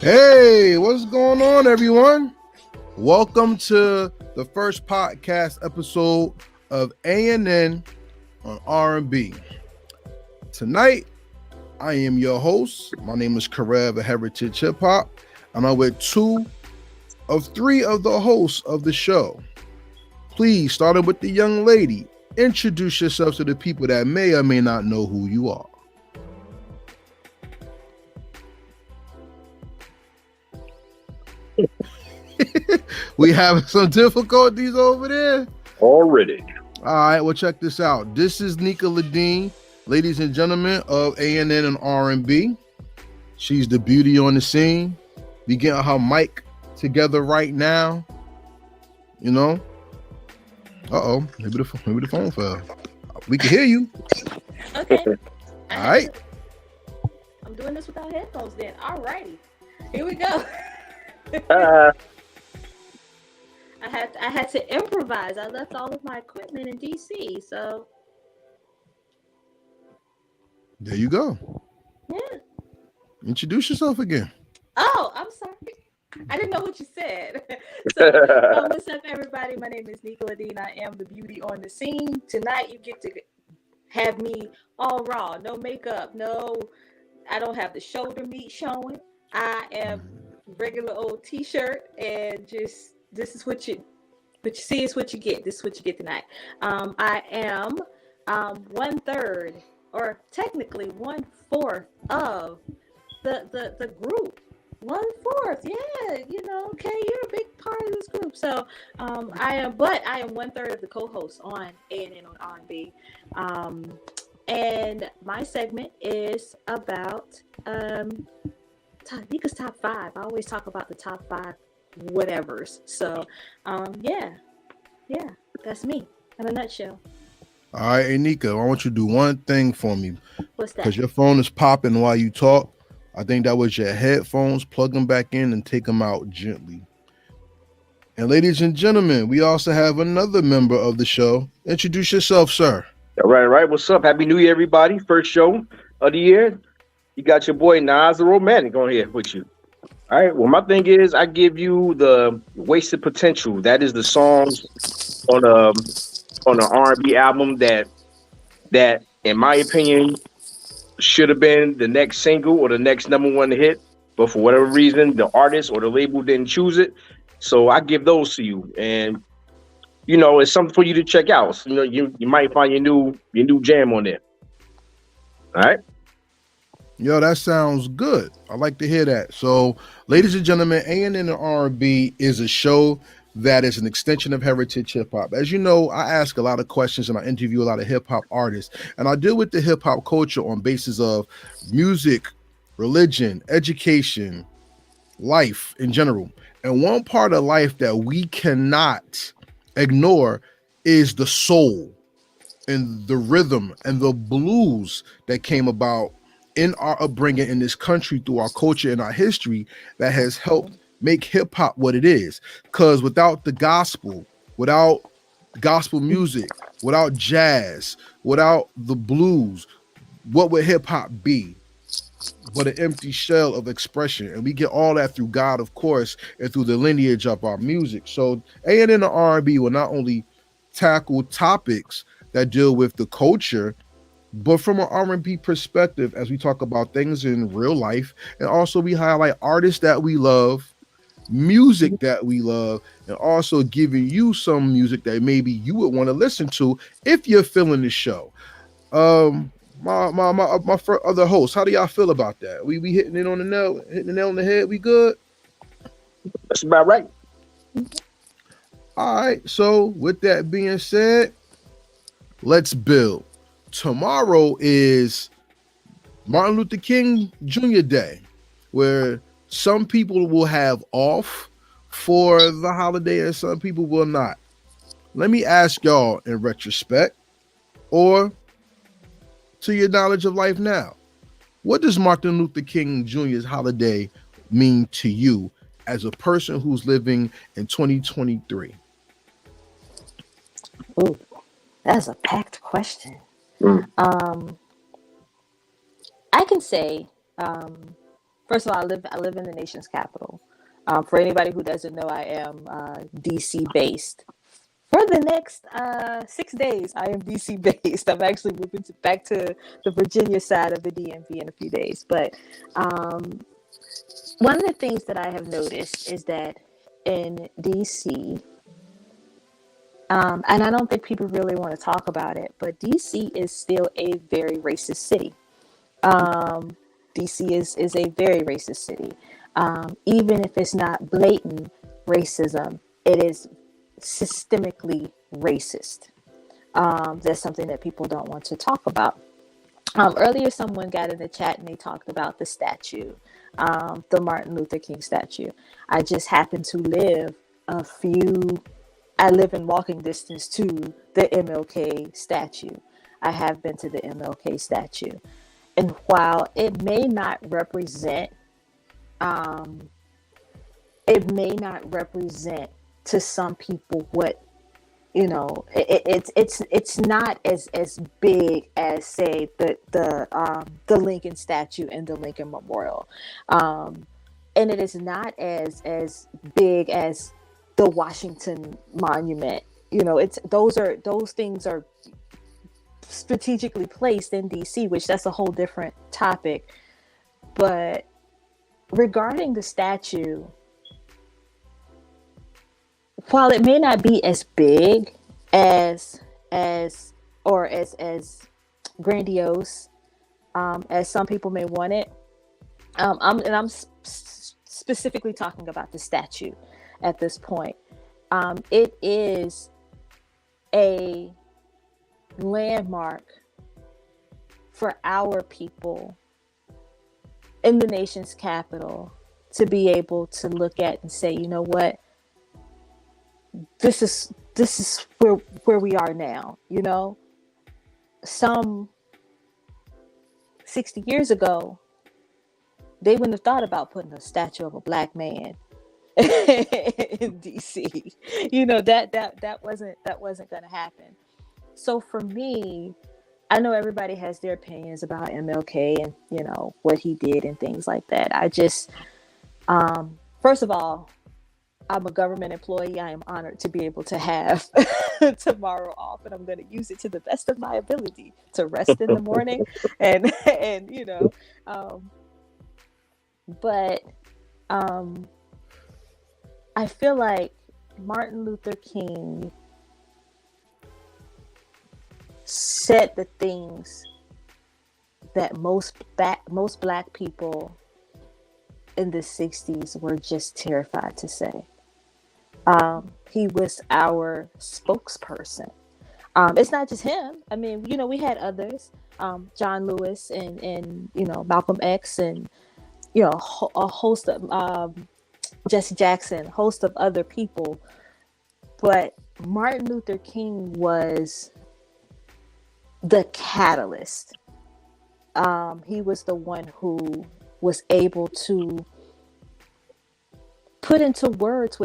Hey, what's going on, everyone? Welcome to the first podcast episode of A&N on R&B. Tonight, I am your host. My name is Karev of Heritage Hip Hop, and I'm with two of three of the hosts of the show. Please, starting with the young lady, introduce yourself to the people that may or may not know who you are. We have some difficulties over there already. All right, well, check this out. This is Nika LaDean, ladies and gentlemen of A&N and R&B. She's the beauty on the scene. We getting her mic together right now. You know. Maybe the phone fell. We can hear you. Okay. All right. I'm doing this without headphones then. All righty. Here we go. I had to improvise. I left all of my equipment in DC, so There you go. yeah. Introduce yourself again. Oh, I'm sorry. I didn't know what you said. So, what's up, everybody? My name is Nika LaDean. I am the beauty on the scene. Tonight, you get to have me all raw, no makeup, no. I don't have the shoulder meat showing. I am regular old t-shirt, and just this is what you see is what you get. This is what you get tonight. I am 1/3, or technically 1/4 of the group. 1/4, yeah, okay, you're a big part of this group. So I am 1/3 of the co-hosts on A&N on R&B. And my segment is about Nika's top 5. I always talk about the top 5 whatevers. So yeah, that's me in a nutshell. All right, hey, Nika, I want you to do one thing for me. What's that? Because your phone is popping while you talk. I think that was your headphones. Plug them back in and take them out gently. And ladies and gentlemen, we also have another member of the show. Introduce yourself, sir. All right. What's up? Happy New Year, everybody. First show of the year. You got your boy Nas the Romantic on here with you. All right. Well, my thing is, I give you the Wasted Potential. That is the songs on the R&B album that, in my opinion, should have been the next single or the next #1 hit, but for whatever reason, the artist or the label didn't choose it. So I give those to you, and it's something for you to check out. So, you might find your new jam on there. All right. Yo, that sounds good. I like to hear that. So, ladies and gentlemen, A&N and R&B is a show that is an extension of Heritage Hip Hop. As you know, I ask a lot of questions and I interview a lot of hip hop artists, and I deal with the hip hop culture on basis of music, religion, education, life in general. And one part of life that we cannot ignore is the soul and the rhythm and the blues that came about in our upbringing in this country through our culture and our history that has helped make hip hop what it is. Because without the gospel, without gospel music, without jazz, without the blues, what would hip hop be but an empty shell of expression? And we get all that through God, of course, and through the lineage of our music. So A&N and R&B will not only tackle topics that deal with the culture, but from an R&B perspective, as we talk about things in real life, and also we highlight artists that we love, music that we love, and also giving you some music that maybe you would want to listen to if you're feeling the show. My other hosts, how do y'all feel about that? We hitting the nail on the head. We good? That's about right. All right. So with that being said, let's build. Tomorrow is Martin Luther King Jr. Day, where some people will have off for the holiday and some people will not. Let me ask y'all in retrospect, or to your knowledge of life now, what does Martin Luther King Jr.'s holiday mean to you as a person who's living in 2023? Ooh, that's a packed question. I can say, First of all, I live in the nation's capital. For anybody who doesn't know, I am DC based. For the next 6 days, I am DC based. I'm actually moving back to the Virginia side of the DMV in a few days. But one of the things that I have noticed is that in DC, and I don't think people really want to talk about it, but DC is still a very racist city. DC is a very racist city. Even if it's not blatant racism, it is systemically racist. That's something that people don't want to talk about. Earlier, someone got in the chat and they talked about the statue, the Martin Luther King statue. I just happen to live I live in walking distance to the MLK statue. I have been to the MLK statue. And while it may not represent to some people what, it's not as big as, say, the Lincoln statue and the Lincoln Memorial, and it is not as big as the Washington Monument. Those things are strategically placed in DC, which that's a whole different topic. But regarding the statue, while it may not be as big as grandiose as some people may want it, I'm specifically talking about the statue at this point. It is a landmark for our people in the nation's capital to be able to look at and say, you know what, this is where we are now. Some 60 years ago, they wouldn't have thought about putting a statue of a black man in DC. That wasn't going to happen. So for me, I know everybody has their opinions about MLK and what he did and things like that. I just, first of all, I'm a government employee. I am honored to be able to have tomorrow off, and I'm going to use it to the best of my ability to rest in the morning, but I feel like Martin Luther King said the things that most black people in the 60s were just terrified to say. He was our spokesperson. It's not just him. I mean, we had others, John Lewis and Malcolm X and a host of Jesse Jackson, host of other people. But Martin Luther King was the catalyst. He was the one who was able to put into words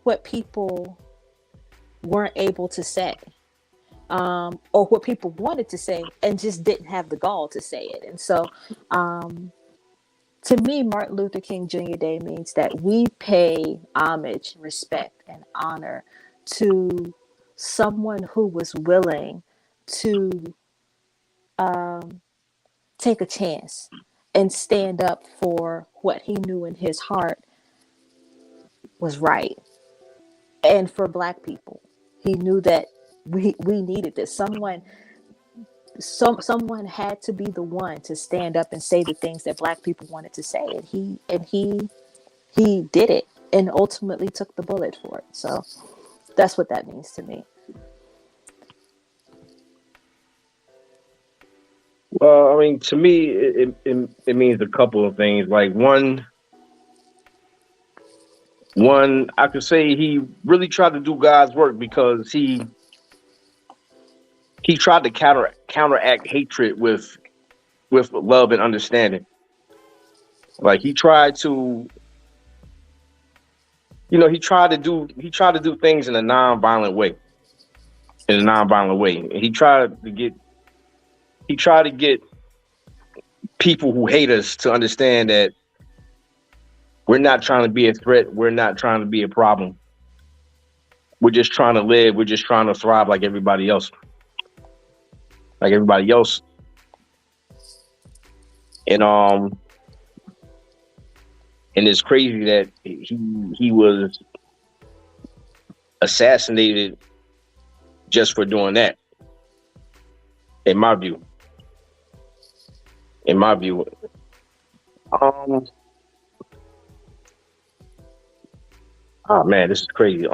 what people weren't able to say, or what people wanted to say and just didn't have the gall to say it. And so, to me, Martin Luther King Jr. Day means that we pay homage, respect, and honor to someone who was willing to take a chance and stand up for what he knew in his heart was right. And for Black people, he knew that we needed this. Someone had to be the one to stand up and say the things that Black people wanted to say, and he did it and ultimately took the bullet for it. So that's what that means to me. Well, I mean, to me, it means a couple of things. Like one, I could say he really tried to do God's work because he tried to counteract hatred with love and understanding. Like he tried to do things in a non-violent way. And he tried to get people who hate us to understand that We're not trying to be a threat. We're not trying to be a problem. We're just trying to live. We're just trying to thrive like everybody else. Like everybody else. And it's crazy that he was assassinated just for doing that. In my view. Oh man, this is crazy.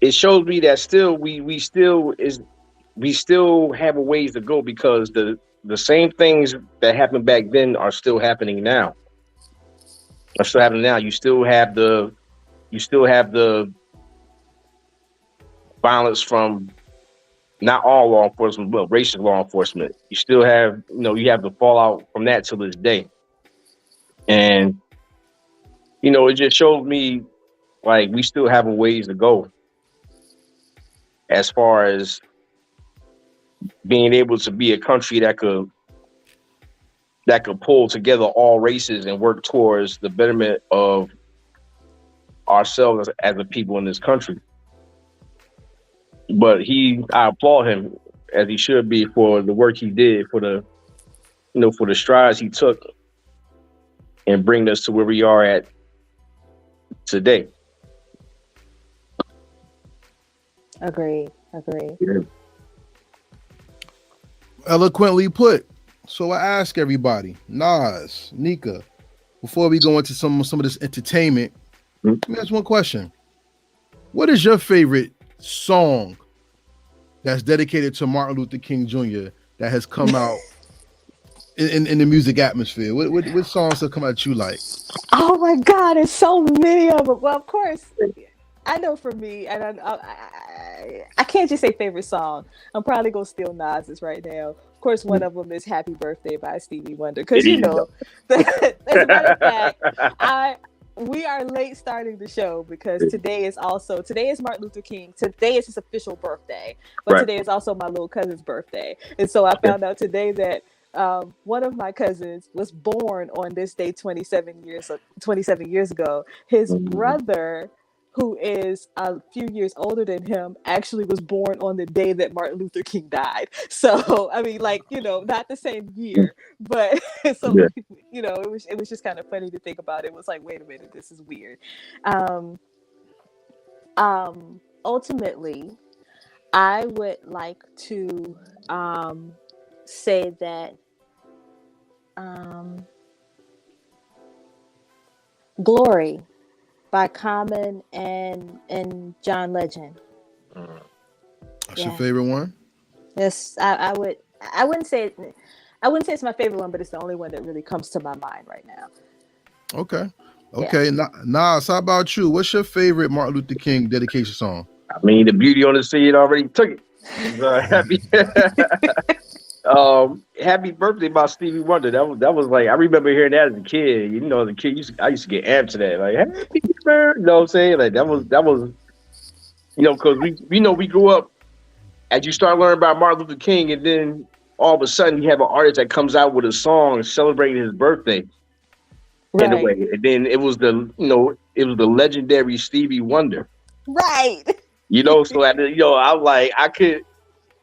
It shows me that still we still have a ways to go, because the same things that happened back then are still happening now. You still have the violence from not all law enforcement, but racist law enforcement. You still have, you have the fallout from that to this day. And, it just showed me like we still have a ways to go as far as being able to be a country that could pull together all races and work towards the betterment of ourselves as a people in this country. But I applaud him, as he should be, for the work he did, for the strides he took and bring us to where we are at today. Agreed. Yeah. Eloquently put. So I ask everybody, Nas, Nika, before we go into some of this entertainment, let me ask one question. What is your favorite song that's dedicated to Martin Luther King Jr. that has come out in the music atmosphere? What songs have come out you like? Oh my God, there's so many of them. Well, of course, I know for me, and I can't just say favorite song. I'm probably gonna steal Nas's right now. Of course, one of them is "Happy Birthday" by Stevie Wonder, because as a matter of fact, we are late starting the show because today is Martin Luther King. Today is his official birthday, but today is also my little cousin's birthday, and so I found out today that one of my cousins was born on this day 27 years ago. His brother, who is a few years older than him, actually was born on the day that Martin Luther King died. So, I mean, not the same year, but so, it was just kind of funny to think about. It was like, wait a minute, this is weird. Ultimately, I would like to say that Glory by Common and John Legend. That's your favorite one? Yes, I wouldn't say it's my favorite one, but it's the only one that really comes to my mind right now. Okay. Nas, how about you? What's your favorite Martin Luther King dedication song? I mean, the beauty on the scene already took it. Happy Birthday by Stevie Wonder. That was like, I remember hearing that as a kid. As a kid, I used to get amped to that. Like, happy birthday. You know what I'm saying? Like, that was because we grew up, as you start learning about Martin Luther King, and then all of a sudden you have an artist that comes out with a song celebrating his birthday. Right. In a way. And then it was the legendary Stevie Wonder. Right. So I was like, I could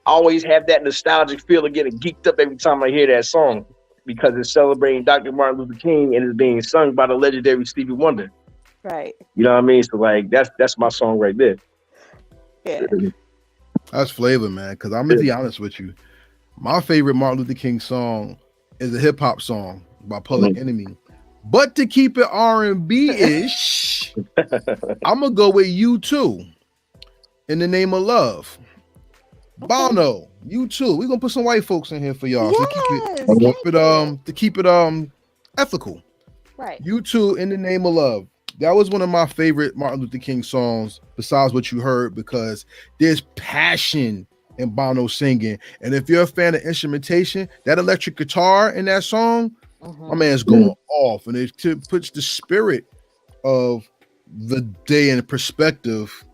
always have that nostalgic feel of getting geeked up every time I hear that song, because it's celebrating Dr. Martin Luther King and it's being sung by the legendary Stevie Wonder. Right. You know what I mean? So like that's my song right there. Yeah. That's flavor, man. Because I'm gonna be honest with you, my favorite Martin Luther King song is a hip hop song by Public Enemy. But to keep it R&B-ish, I'm gonna go with U2, In the Name of Love. Bono, U2. We're gonna put some white folks in here for y'all to keep it ethical. Right. U2, In the Name of Love. That was one of my favorite Martin Luther King songs, besides what you heard, because there's passion in Bono singing. And if you're a fan of instrumentation, that electric guitar in that song, my man's going off, and it puts the spirit of the day in perspective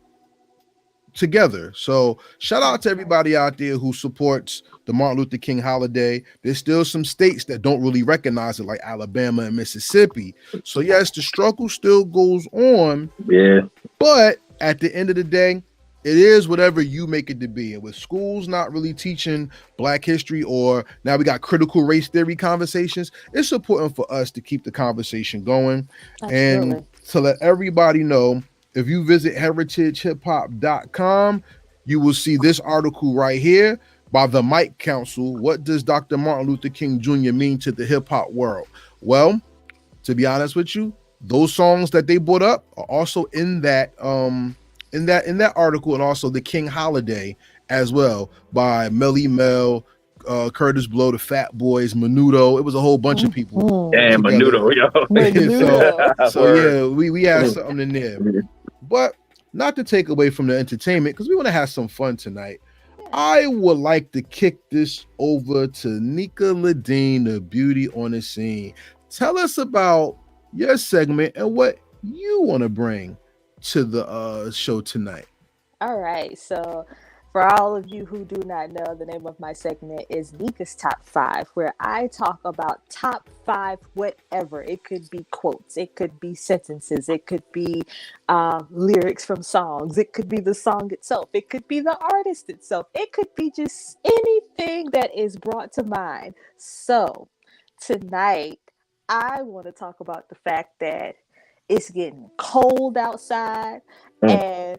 together. So shout out to everybody out there who supports the Martin Luther King holiday. There's still some states that don't really recognize it, like Alabama and Mississippi. So yes, the struggle still goes on, Yeah. but at the end of the day, it is whatever you make it to be. And with schools not really teaching Black history, or now we got critical race theory conversations, it's important for us to keep the conversation going. Absolutely. And to let everybody know, if you visit heritagehiphop.com, you will see this article right here by the Mike Council. What does Dr. Martin Luther King Jr. mean to the hip hop world? Well, to be honest with you, those songs that they brought up are also in that article, and also the King Holiday as well by Melly Mel, Curtis Blow, the Fat Boys, Menudo. It was a whole bunch of people. Damn, together. Menudo, yo. so yeah, we had something in there. But not to take away from the entertainment, because we want to have some fun tonight. I would like to kick this over to Nika LaDean, the beauty on the scene. Tell us about your segment and what you want to bring to the show tonight. All right. So, for all of you who do not know, the name of my segment is Nika's Top 5, where I talk about top 5 whatever. It could be quotes, it could be sentences, it could be lyrics from songs, it could be the song itself, it could be the artist itself, it could be just anything that is brought to mind. So, tonight, I want to talk about the fact that it's getting cold outside, and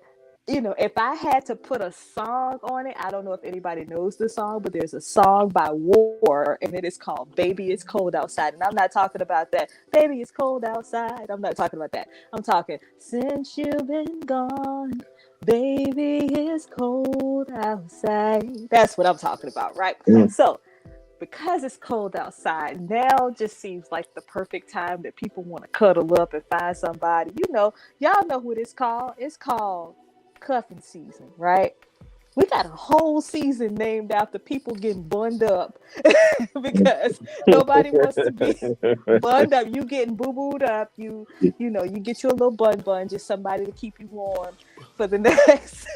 if I had to put a song on it, I don't know if anybody knows the song, but there's a song by War, and it is called Baby It's Cold Outside. And I'm not talking about that, Baby It's Cold Outside. I'm not talking about that. I'm talking, since you've been gone, baby it's cold outside. That's what I'm talking about, right? So, because it's cold outside, now just seems like the perfect time that people want to cuddle up and find somebody. Y'all know what it's called. It's called cuffing season, right? We got a whole season named after people getting bunned up because nobody wants to be bunned up. You getting boo-booed up. You get your little bun, just somebody to keep you warm for the next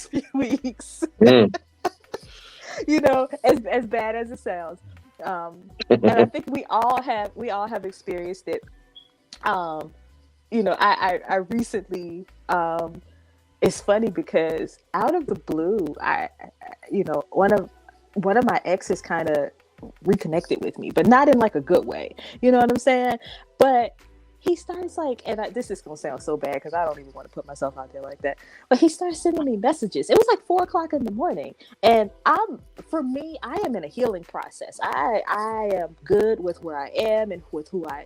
few weeks. As bad as it sounds. And I think we all have experienced it. I recently, it's funny because out of the blue, one of my exes kind of reconnected with me, but not in like a good way. You know what I'm saying? But he starts this is going to sound so bad because I don't even want to put myself out there like that. But he starts sending me messages. It was like 4:00 in the morning. And I am in a healing process. I am good with where I am and with who I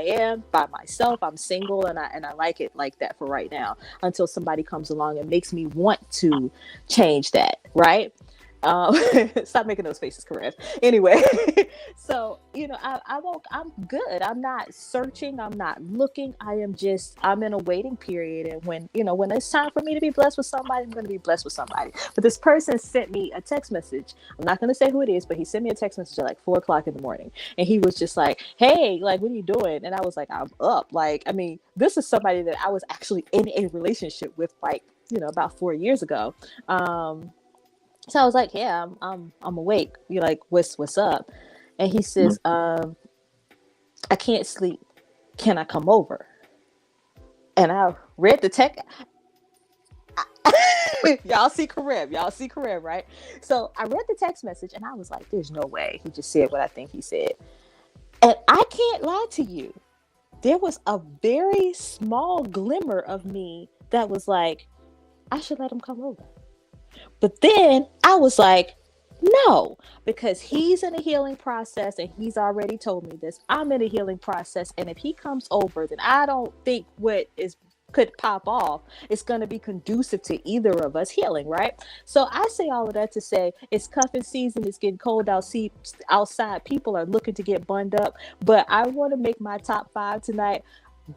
am by myself. I'm single and I like it like that for right now until somebody comes along and makes me want to change that. Right. Stop making those faces, Karev. Anyway, so I'm good. I'm not searching. I'm not looking. I'm in a waiting period. And when it's time for me to be blessed with somebody, I'm going to be blessed with somebody. But this person sent me a text message. I'm not going to say who it is, but he sent me a text message at like 4:00 in the morning, and he was just like, "Hey, like, what are you doing?" And I was like, "I'm up." Like, I mean, this is somebody that I was actually in a relationship with, like, about 4 years ago. So I was like, yeah, I'm awake. You're like, what's up? And he says, I can't sleep. Can I come over? And I read the text. Y'all see Karev, right? So I read the text message and I was like, there's no way. He just said what I think he said. And I can't lie to you. There was a very small glimmer of me that was like, I should let him come over. But then I was like, no, because he's in a healing process and he's already told me this. I'm in a healing process. And if he comes over, then I don't think could pop off. It's going to be conducive to either of us healing, right? So I say all of that to say it's cuffing season. It's getting cold outside. People are looking to get bunned up. But I want to make my top 5 tonight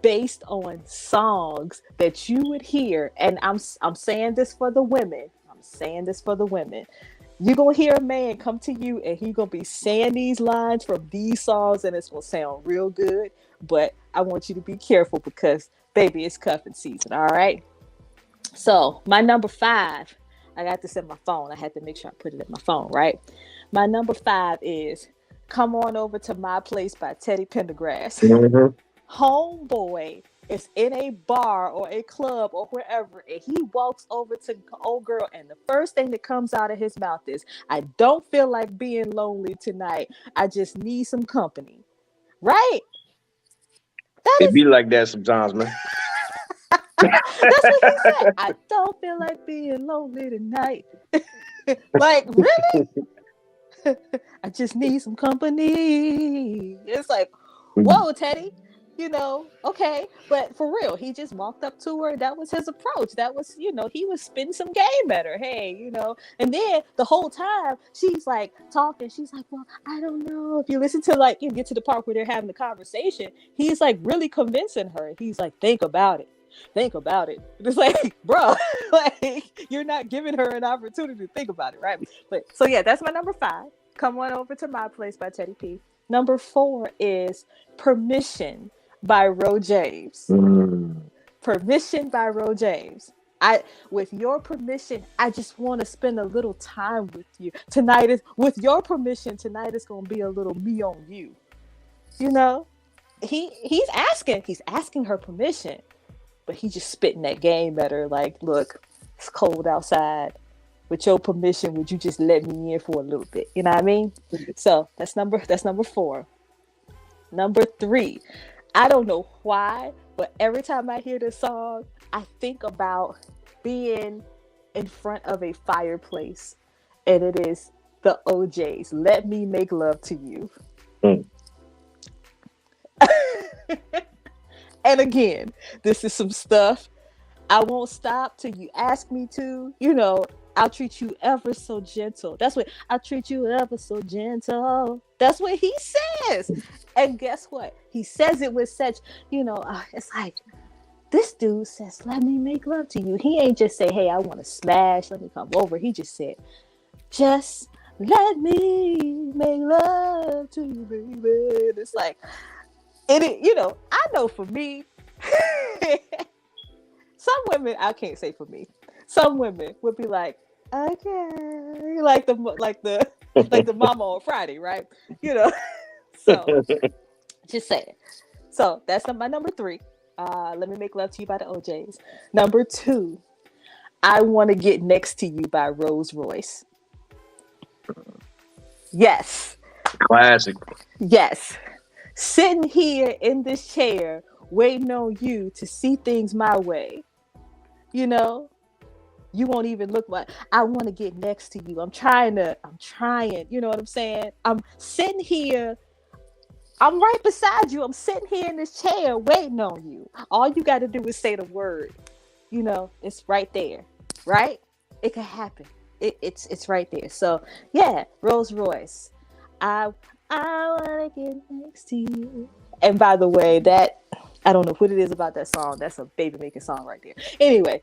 based on songs that you would hear. And I'm saying this for the women. You're going to hear a man come to you and he's going to be saying these lines from these songs and it's going to sound real good. But I want you to be careful because, baby, it's cuffing season, all right? So my number 5, I got this in my phone. I had to make sure I put it in my phone, right? My number 5 is Come On Over to My Place by Teddy Pendergrass. Mhm. Homeboy is in a bar or a club or wherever, and he walks over to old girl, and the first thing that comes out of his mouth is, I don't feel like being lonely tonight. I just need some company. Right? That It is be like that sometimes, man. that's what he said. I don't feel like being lonely tonight. Like, really? I just need some company. It's like, whoa, Teddy. Okay, but for real, he just walked up to her. That was his approach. That was, he was spitting some game at her. Hey, and then the whole time she's like talking. She's like, well, I don't know. If you listen to, like, you get to the part where they're having the conversation, he's like really convincing her. He's like, think about it. Think about it. It's like, bro, like, you're not giving her an opportunity to think about it, right? But so yeah, that's my number 5. Come On Over to My Place by Teddy P. Number 4 is Permission by Ro James. Mm. Permission by Ro James. With your permission, I just want to spend a little time with you. With your permission, tonight is gonna be a little me on you. He's asking her permission, but he just spitting that game at her like, look, it's cold outside. With your permission, would you just let me in for a little bit? You know what I mean? So that's number 4. Number 3. I don't know why, but every time I hear this song, I think about being in front of a fireplace, and it is the OJs. Let Me Make Love to You. Mm. And again, this is some stuff. I won't stop till you ask me to. I'll treat you ever so gentle. That's what I'll treat you ever so gentle. That's what he says. And guess what? He says it with such, it's like, this dude says, let me make love to you. He ain't just say, hey, I want to smash. Let me come over. He just said, just let me make love to you, baby. And it's like, I know for me, some women, I can't say for me, some women would be like, okay, like the mama on Friday, right? So just saying. So that's my number 3. Let Me Make Love to You by the OJs. Number 2, I Want to Get Next to You by Rolls Royce. Yes. Classic. Yes. Sitting here in this chair, waiting on you to see things my way. You won't even look like, I want to get next to you. I'm trying. You know what I'm saying? I'm sitting here. I'm right beside you. I'm sitting here in this chair waiting on you. All you got to do is say the word. It's right there, right? It can happen. It's right there. So yeah, Rolls Royce. I want to get next to you. And by the way, that, I don't know what it is about that song. That's a baby making song right there. Anyway,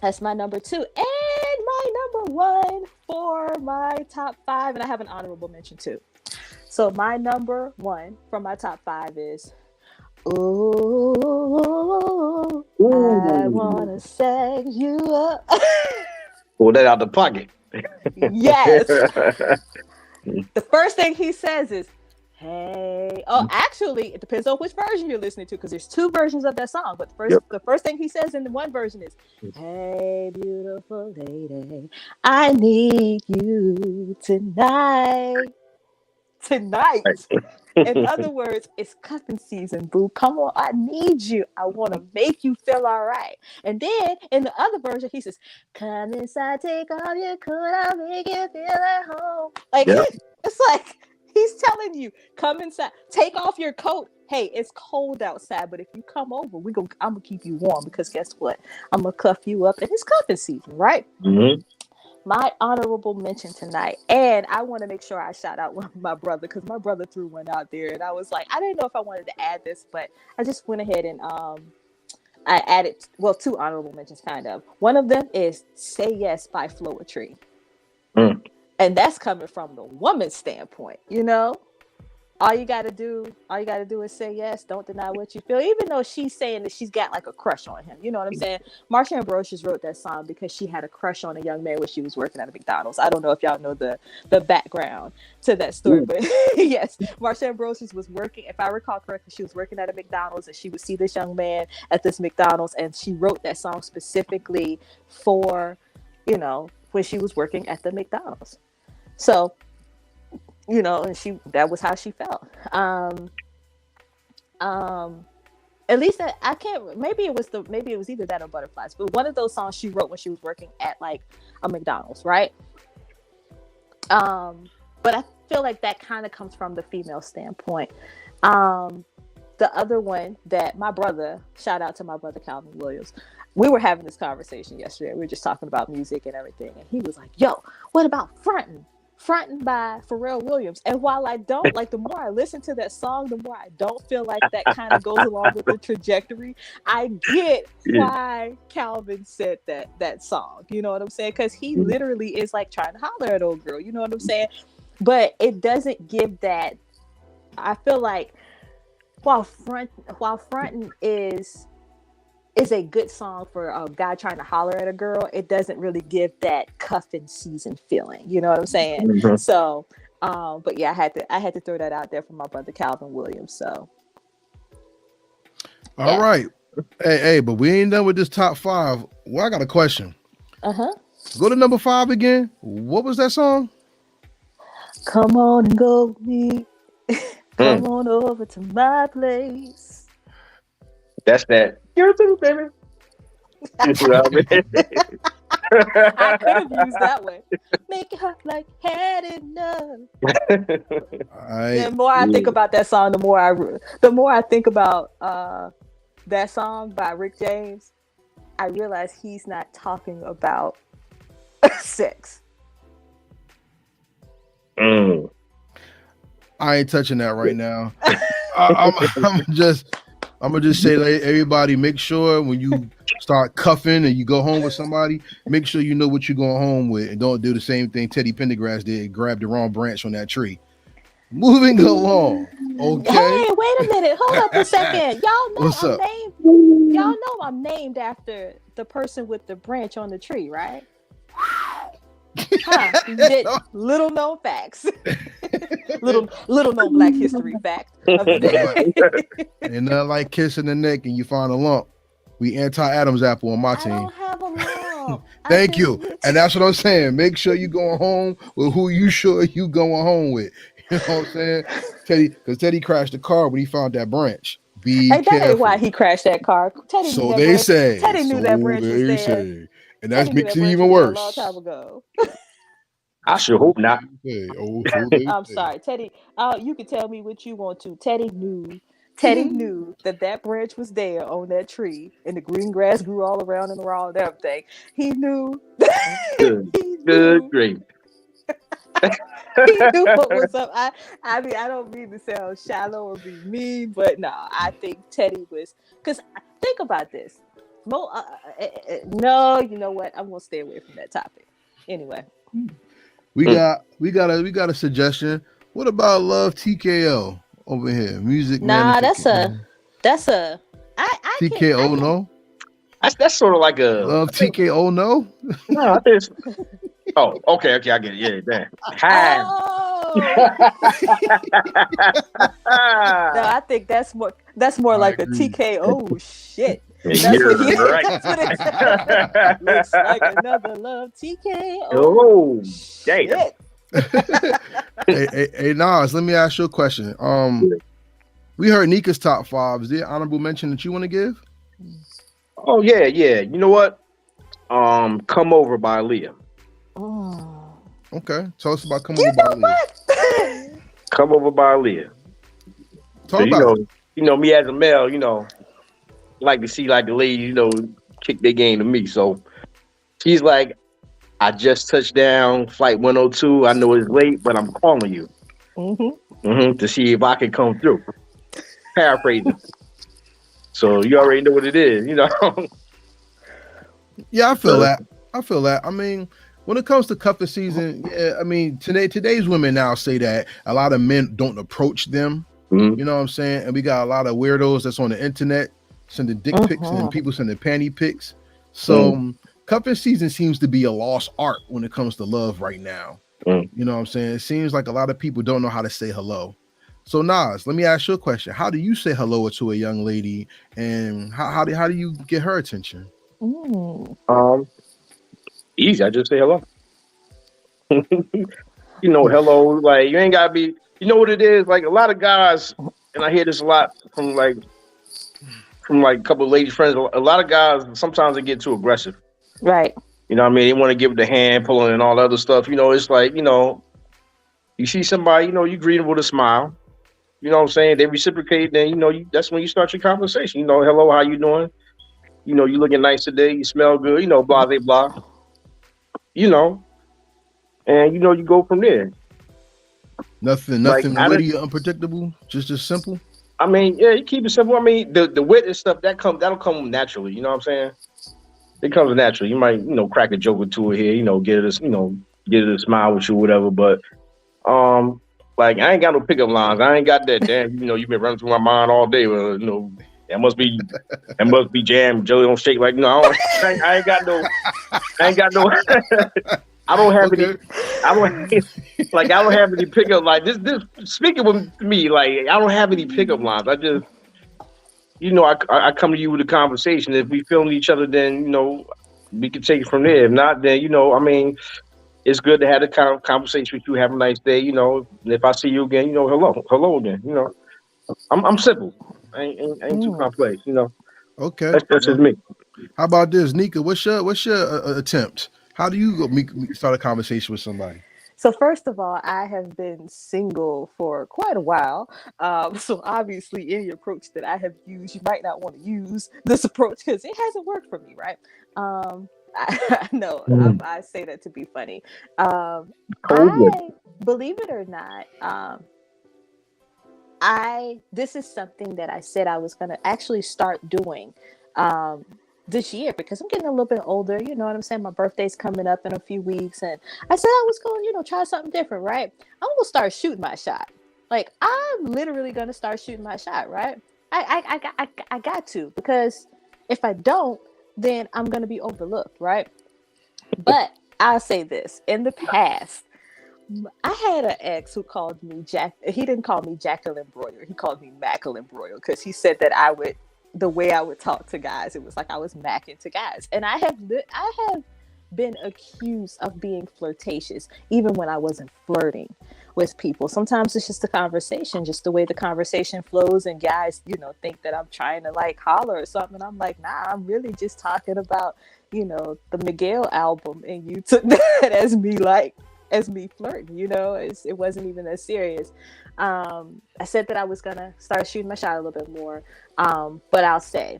that's my number 2. And my number 1 for my top 5. And I have an honorable mention too. So my number 1 from my top 5 is, ooh, I want to sex you up. Pull that out the pocket. Yes. The first thing he says is, hey. Oh, actually, it depends on which version you're listening to, because there's 2 versions of that song. But the first thing he says in the one version is, hey, beautiful lady, I need you tonight. In other words, it's cuffing season, boo. Come on, I need you. I want to make you feel all right. And then in the other version, he says, come inside, take off your coat, I'll make you feel at home. Like, it's like he's telling you, come inside, take off your coat. Hey, it's cold outside, but if you come over, I'm gonna keep you warm, because guess what? I'm gonna cuff you up, and it's cuffing season, right? Mm-hmm. My honorable mention tonight, and I want to make sure I shout out my brother, because my brother threw one out there, and I was like, I didn't know if I wanted to add this, but I just went ahead and I added, 2 honorable mentions, kind of. One of them is Say Yes by Floetry. And that's coming from the woman's standpoint, all you gotta do is say yes. Don't deny what you feel. Even though she's saying that she's got like a crush on him. You know what I'm saying? Marsha Ambrosius wrote that song because she had a crush on a young man when she was working at a McDonald's. I don't know if y'all know the background to that story, but yes, Marsha Ambrosius was working, if I recall correctly, she was working at a McDonald's and she would see this young man at this McDonald's, and she wrote that song specifically for, you know, when she was working at the McDonald's. So, you know, and that was how she felt. At least I can't, maybe it was either that or Butterflies, but one of those songs she wrote when she was working at like a McDonald's, right? But I feel like that kind of comes from the female standpoint. The other one that my brother, shout out to my brother Calvin Williams, we were having this conversation yesterday. We were just talking about music and everything, and he was like, yo, what about Frontin' by Pharrell Williams? And while I don't, like, the more I listen to that song, the more I don't feel like that kind of goes along with the trajectory. I get why Calvin said that song. You know what I'm saying? Because he literally is like trying to holler at old girl. You know what I'm saying? But it doesn't give that. I feel like while Frontin' is a good song for a guy trying to holler at a girl, it doesn't really give that cuffing season feeling. You know what I'm saying? Mm-hmm. So, but yeah, I had to throw that out there for my brother Calvin Williams. So, all right, hey, but we ain't done with this top 5. Well, I got a question. Go to number 5 again. What was that song? Come on and go with me. Come on over to my place. That's that. Give it to me, baby. You know what I mean? I could have used that one. Make it hot like had enough. The more I think about that song, the more I think about that song by Rick James, I realize he's not talking about sex. I ain't touching that right now. I'm gonna just say, like, everybody, make sure when you start cuffing and you go home with somebody, make sure you know what you're going home with, and don't do the same thing Teddy Pendergrass did, grab the wrong branch on that tree. Moving along, okay. Hey, wait a minute, hold up a second. Y'all know I'm named after the person with the branch on the tree, right? Little known facts. little known Black history fact of the day. Ain't nothing like kissing the neck and you find a lump. We anti-Adam's apple on my team. I don't have a lump. Thank you. And that's what I'm saying. Make sure you going home with who you sure you going home with. You know what I'm saying? Teddy crashed the car when he found that branch. That ain't why he crashed that car. Teddy so they say. Teddy knew that branch was there. Say. And that makes it even worse. A long time ago. I sure hope not. I'm sorry, Teddy. You can tell me what you want to. Teddy knew that branch was there on that tree, and the green grass grew all around and around and everything. He knew. Good, great. He knew what was up. I mean, I don't mean to sound shallow or be mean, but no, I think Teddy was. Because think about this. No, you know what? I'm gonna stay away from that topic. Anyway, we got a suggestion. What about Love TKO over here? Music. Nah, that's a. TKO. No. That's sort of like a Love TKO. No. No, I think. Oh, okay, I get it. Yeah, damn. No, I think that's more like a TKO shit. That's what it looks like, another Love TKO. Oh, damn. Hey, Nas, let me ask you a question. We heard Nika's top 5. Is there an honorable mention that you want to give? Oh yeah. You know what? Come Over by Aaliyah. Oh. Okay, tell us about Come Over by Aaliyah. Come Over by Aaliyah. Talk about it. You know, me as a male, you know, like to see like the ladies, you know, kick their game to me. So she's like, I just touched down flight 102. I know it's late, but I'm calling you to see if I can come through. Paraphrasing. So you already know what it is, you know. Yeah, I feel that. I mean, when it comes to cuffing season, yeah, I mean, today's women now say that a lot of men don't approach them. Mhm. You know what I'm saying? And we got a lot of weirdos that's on the internet sending dick pics and people sending panty pics. So cuffing season seems to be a lost art when it comes to love right now. Mm. You know what I'm saying? It seems like a lot of people don't know how to say hello. So Nas, let me ask you a question. How do you say hello to a young lady, and how do you get her attention? Easy. I just say hello. Hello. Like you ain't gotta be. You know what it is? Like a lot of guys, and I hear this a lot from a couple of lady friends. A lot of guys sometimes they get too aggressive. Right. You know what I mean? They want to give the hand pulling and all the other stuff. It's like you see somebody, you greet them with a smile. You know what I'm saying? They reciprocate, then that's when you start your conversation. Hello, how you doing? You looking nice today. You smell good. Blah blah blah. You know, and you go from there. Like Nothing witty or unpredictable. Just simple. I mean, yeah, you keep it simple. I mean, the wit and stuff that'll come naturally. You know what I'm saying? It comes naturally. You might crack a joke or two here. Get it get it a smile with you, whatever. But like I ain't got no pickup lines. I ain't got that. Damn, you've been running through my mind all day. Well, that must be jam. Jelly don't shake like I ain't got no. I ain't got no. I don't have any. I don't have any pickup like this. Speaking with me, like I don't have any pickup lines. I just, I come to you with a conversation. If we feeling each other, then we can take it from there. If not, then I mean, it's good to have a conversation with you. Have a nice day. If I see you again, hello again. I'm simple. I ain't too complex. Okay. That's just me. How about this, Nika? What's your attempt? How do you start a conversation with somebody? So first of all, I have been single for quite a while. So obviously, any approach that I have used, you might not want to use this approach because it hasn't worked for me, right? I know I say that to be funny. I believe it or not, this is something that I said I was going to actually start doing this year because I'm getting a little bit older. You know what I'm saying? My birthday's coming up in a few weeks, and I said I was going to, try something different, right? I'm going to start shooting my shot. Like I'm literally going to start shooting my shot, right? I got to, because if I don't, then I'm going to be overlooked, right? But I'll say this: in the past, I had an ex who called me Jack. He didn't call me Jacqueline Broyer. He called me Macklin Broyer because he said that the way I would talk to guys, it was like I was macking to guys. And I have been accused of being flirtatious, even when I wasn't flirting with people. Sometimes it's just a conversation, just the way the conversation flows, and guys, think that I'm trying to like holler or something. I'm like, nah, I'm really just talking about, the Miguel album, and you took that as me flirting. It wasn't even that serious. I said that I was gonna start shooting my shot a little bit more, but I'll say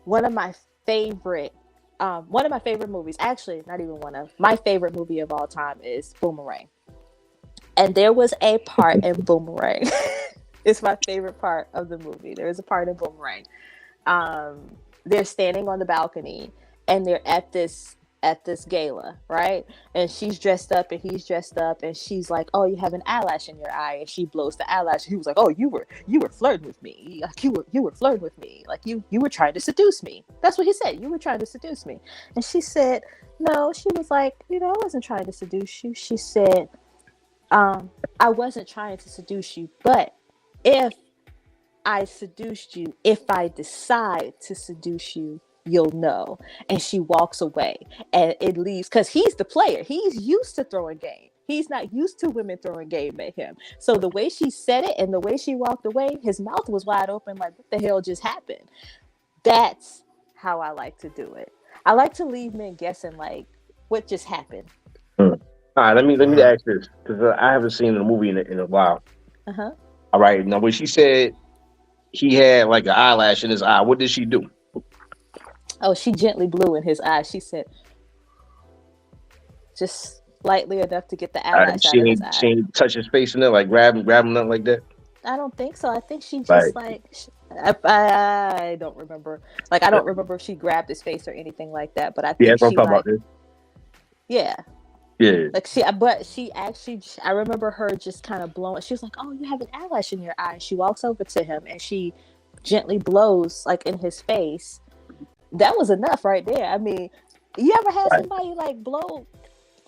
one of my favorite movies, actually not even one of my favorite movie of all time, is Boomerang. And there was a part in Boomerang. It's my favorite part of the movie. There is a part in Boomerang. They're standing on the balcony and they're at this gala, right? And she's dressed up and he's dressed up, and she's like, "Oh, you have an eyelash in your eye," and she blows the eyelash. He was like, "Oh, you were flirting with me. Like you were flirting with me. Like you were trying to seduce me." That's what he said. "You were trying to seduce me." And she said, "No." She was like, "I wasn't trying to seduce you." She said, "I wasn't trying to seduce you, but if I seduced you, if I decide to seduce you, you'll know." And she walks away, and it leaves, because he's the player. He's used to throwing game. He's not used to women throwing game at him. So the way she said it and the way she walked away, his mouth was wide open, like, what the hell just happened? That's how I like to do it. I like to leave men guessing, like, what just happened. All right, let me ask this, because I haven't seen the movie in a while. All right, now when she said he had like an eyelash in his eye, what did she do? Oh, she gently blew in his eye. She said, just lightly enough to get the eyelash out of his eye. She ain't touch his face in there, like grab him, nothing like that? I don't think so. I think she just I don't remember. Like, I don't remember if she grabbed his face or anything like that, but I think that's what I'm talking about. Yeah. Yeah. Like she actually, I remember her just kind of blowing. She was like, "Oh, you have an eyelash in your eye." She walks over to him and she gently blows like in his face. That was enough right there. I mean, you ever had Right. somebody like blow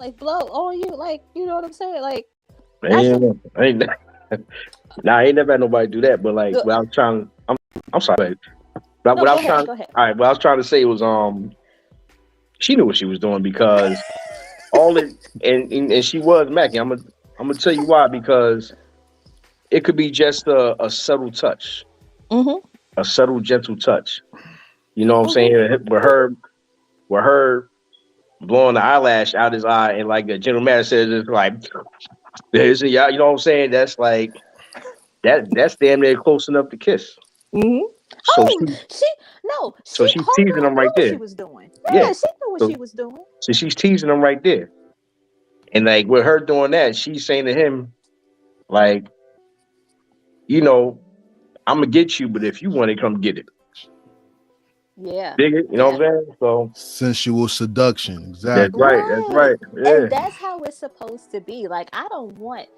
on you, like, you know what I'm saying? Like, I should. Man, I ain't, nah, I ain't never had nobody do that. But like, Go what I was trying, I'm sorry. But No, what I go was ahead. trying, Go ahead. all right, what I was trying to say was, she knew what she was doing because all it, and she was Mackie. I'm gonna tell you why, because it could be just a subtle touch, Mhm. a subtle, gentle touch. You know what I'm Mhm. saying? With her blowing the eyelash out his eye, and like a general manager says, it's like, there's a, you know what I'm saying? That's like that's damn near close enough to kiss. Mhm. So Oh, she no, so she she's teasing him homegirl knew right what she there. was doing. Yeah. Yeah, she knew what So she was doing. so she's teasing him right there. And like with her doing that, she's saying to him, like, you know, I'm gonna get you, but if you want it, come get it. Yeah. Dig it, you know Yeah. what I'm saying? So Sensual seduction. that's Exactly. right, that's Right. right. Yeah. And that's how it's supposed to be. Like, I don't want,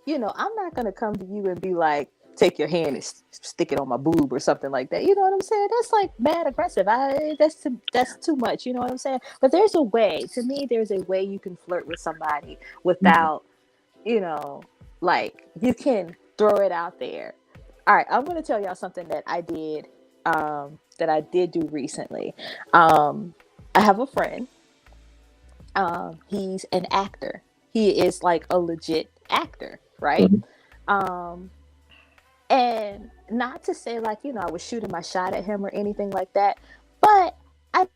I'm not going to come to you and be like, take your hand and stick it on my boob or something like that. You know what I'm saying? That's like mad aggressive. That's too much. You know what I'm saying? But there's a way. To me, there's a way you can flirt with somebody Mhm. without, you know, like, you can throw it out there. All right, I'm going to tell y'all something that I did do recently. I have a friend. He's an actor. He is like a legit actor, right? Mhm. Um, and not to say like, I was shooting my shot at him or anything like that, but I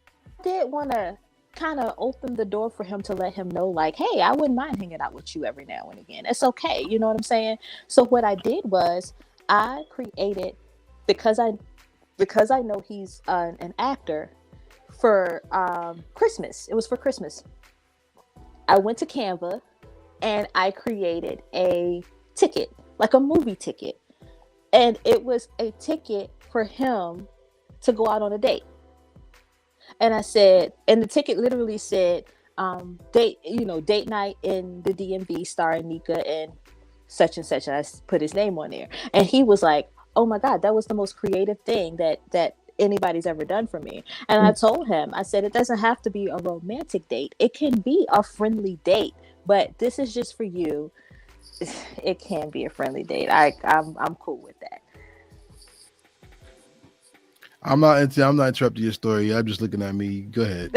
did want to kind of open the door for him to let him know, like, hey, I wouldn't mind hanging out with you every now and again. It's okay. You know what I'm saying? So what I did was I created, because I know he's an actor, for Christmas. It was for Christmas. I went to Canva and I created a ticket, like a movie ticket. And it was a ticket for him to go out on a date. And I said, and the ticket literally said, date night in the DMV starring Nika and such and such. And I put his name on there. And he was like, oh my God, that was the most creative thing that anybody's ever done for me. And I told him, I said, it doesn't have to be a romantic date. It can be a friendly date, but this is just for you. It can be a friendly date. I'm cool with that. I'm not interrupting your story. I'm just looking at me. Go ahead.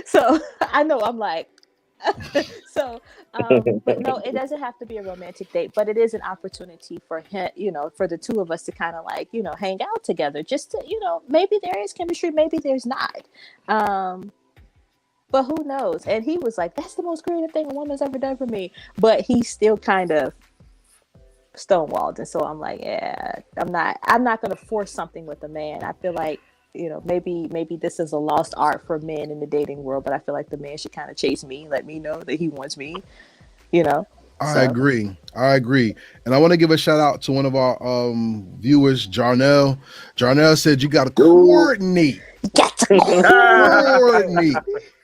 So I know I'm like, so but no, it doesn't have to be a romantic date, but it is an opportunity for him, for the two of us to kind of like, hang out together, just to, maybe there is chemistry, maybe there's not. um but who knows? And he was like, that's the most creative thing a woman's ever done for me, but he's still kind of stonewalled. And so I'm like, yeah, I'm not going to force something with a man. I feel like, maybe this is a lost art for men in the dating world, but I feel like the man should kind of chase me, let me know that he wants me, you know I so agree. I agree. And I want to give a shout out to one of our viewers, Jarnell. Jarnell said you got to Yo. coordinate. get to Coordinate.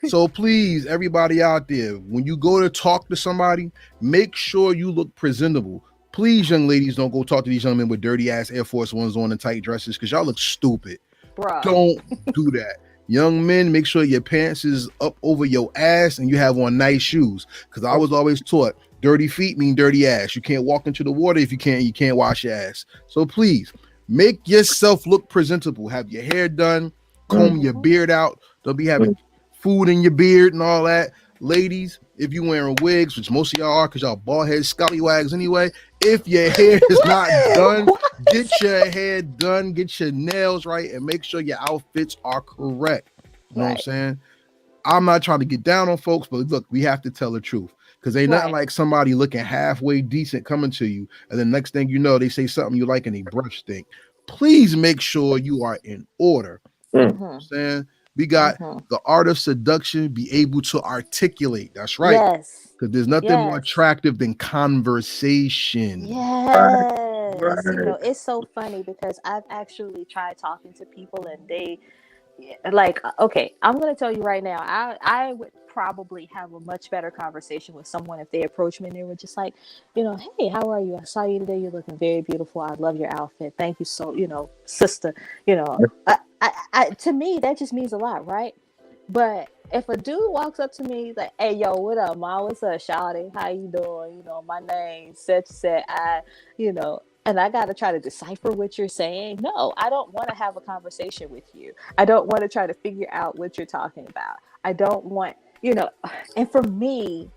So please, everybody out there, when you go to talk to somebody, make sure you look presentable. Please, young ladies, don't go talk to these young men with dirty ass Air Force Ones on and tight dresses because y'all look stupid. bruh. Don't do that. Young men, make sure your pants is up over your ass and you have on nice shoes. Because I was always taught dirty feet mean dirty ass. You can't walk into the water if you can't wash your ass. So please make yourself look presentable. Have your hair done, comb your Mhm. beard out. Don't be having food in your beard and all that. Ladies, if you wearing wigs, which most of y'all are because y'all bald head scallywags anyway, if your hair is not done, What? get your hair done, get your nails right, and make sure your outfits are correct. You know what I'm Right, saying? I'm not trying to get down on folks, but look, we have to tell the truth because ain't nothing right, like somebody looking halfway decent coming to you, and then next thing you know, they say something you like and they brush stink. Please make sure you are in order. You know what mm-hmm, I'm saying? We got mm-hmm. the art of seduction, be able to articulate. That's right. Yes, Because there's nothing more yes, attractive than conversation. Right, yes. right. It's so funny because I've actually tried talking to people and they like, okay, I'm gonna tell you right now, I would probably have a much better conversation with someone if they approached me and they were just like, hey, how are you? I saw you today. You're looking very beautiful. I love your outfit. Thank you so, sister. To me, that just means a lot, right? But if a dude walks up to me like, "Hey, yo, what up, ma? What's up, shawty? How you doing? My name such said and I got to try to decipher what you're saying. No, I don't want to have a conversation with you. I don't want to try to figure out what you're talking about. I don't want, and for me,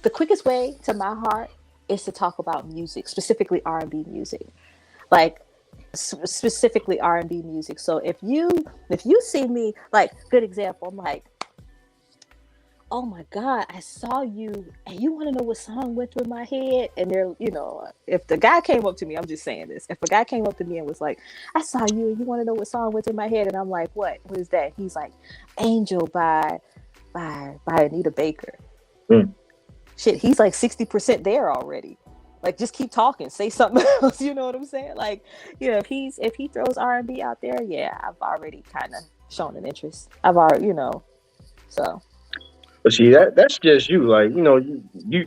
the quickest way to my heart is to talk about music, specifically R&B music. Like, specifically R&B music. So if you see me, like, good example, I'm like, oh my God, I saw you and you want to know what song went through my head? And they're, if the guy came up to me, I'm just saying this. If a guy came up to me and was like, I saw you and you want to know what song went through my head? And I'm like, what? What is that? He's like, Angel by Anita Baker. Shit, he's like 60% there already. Like, just keep talking, say something else. You know what I'm saying? Like, if he throws R&B out there, yeah, I've already kind of shown an interest. I've already, so. But see, that's just you. Like, you're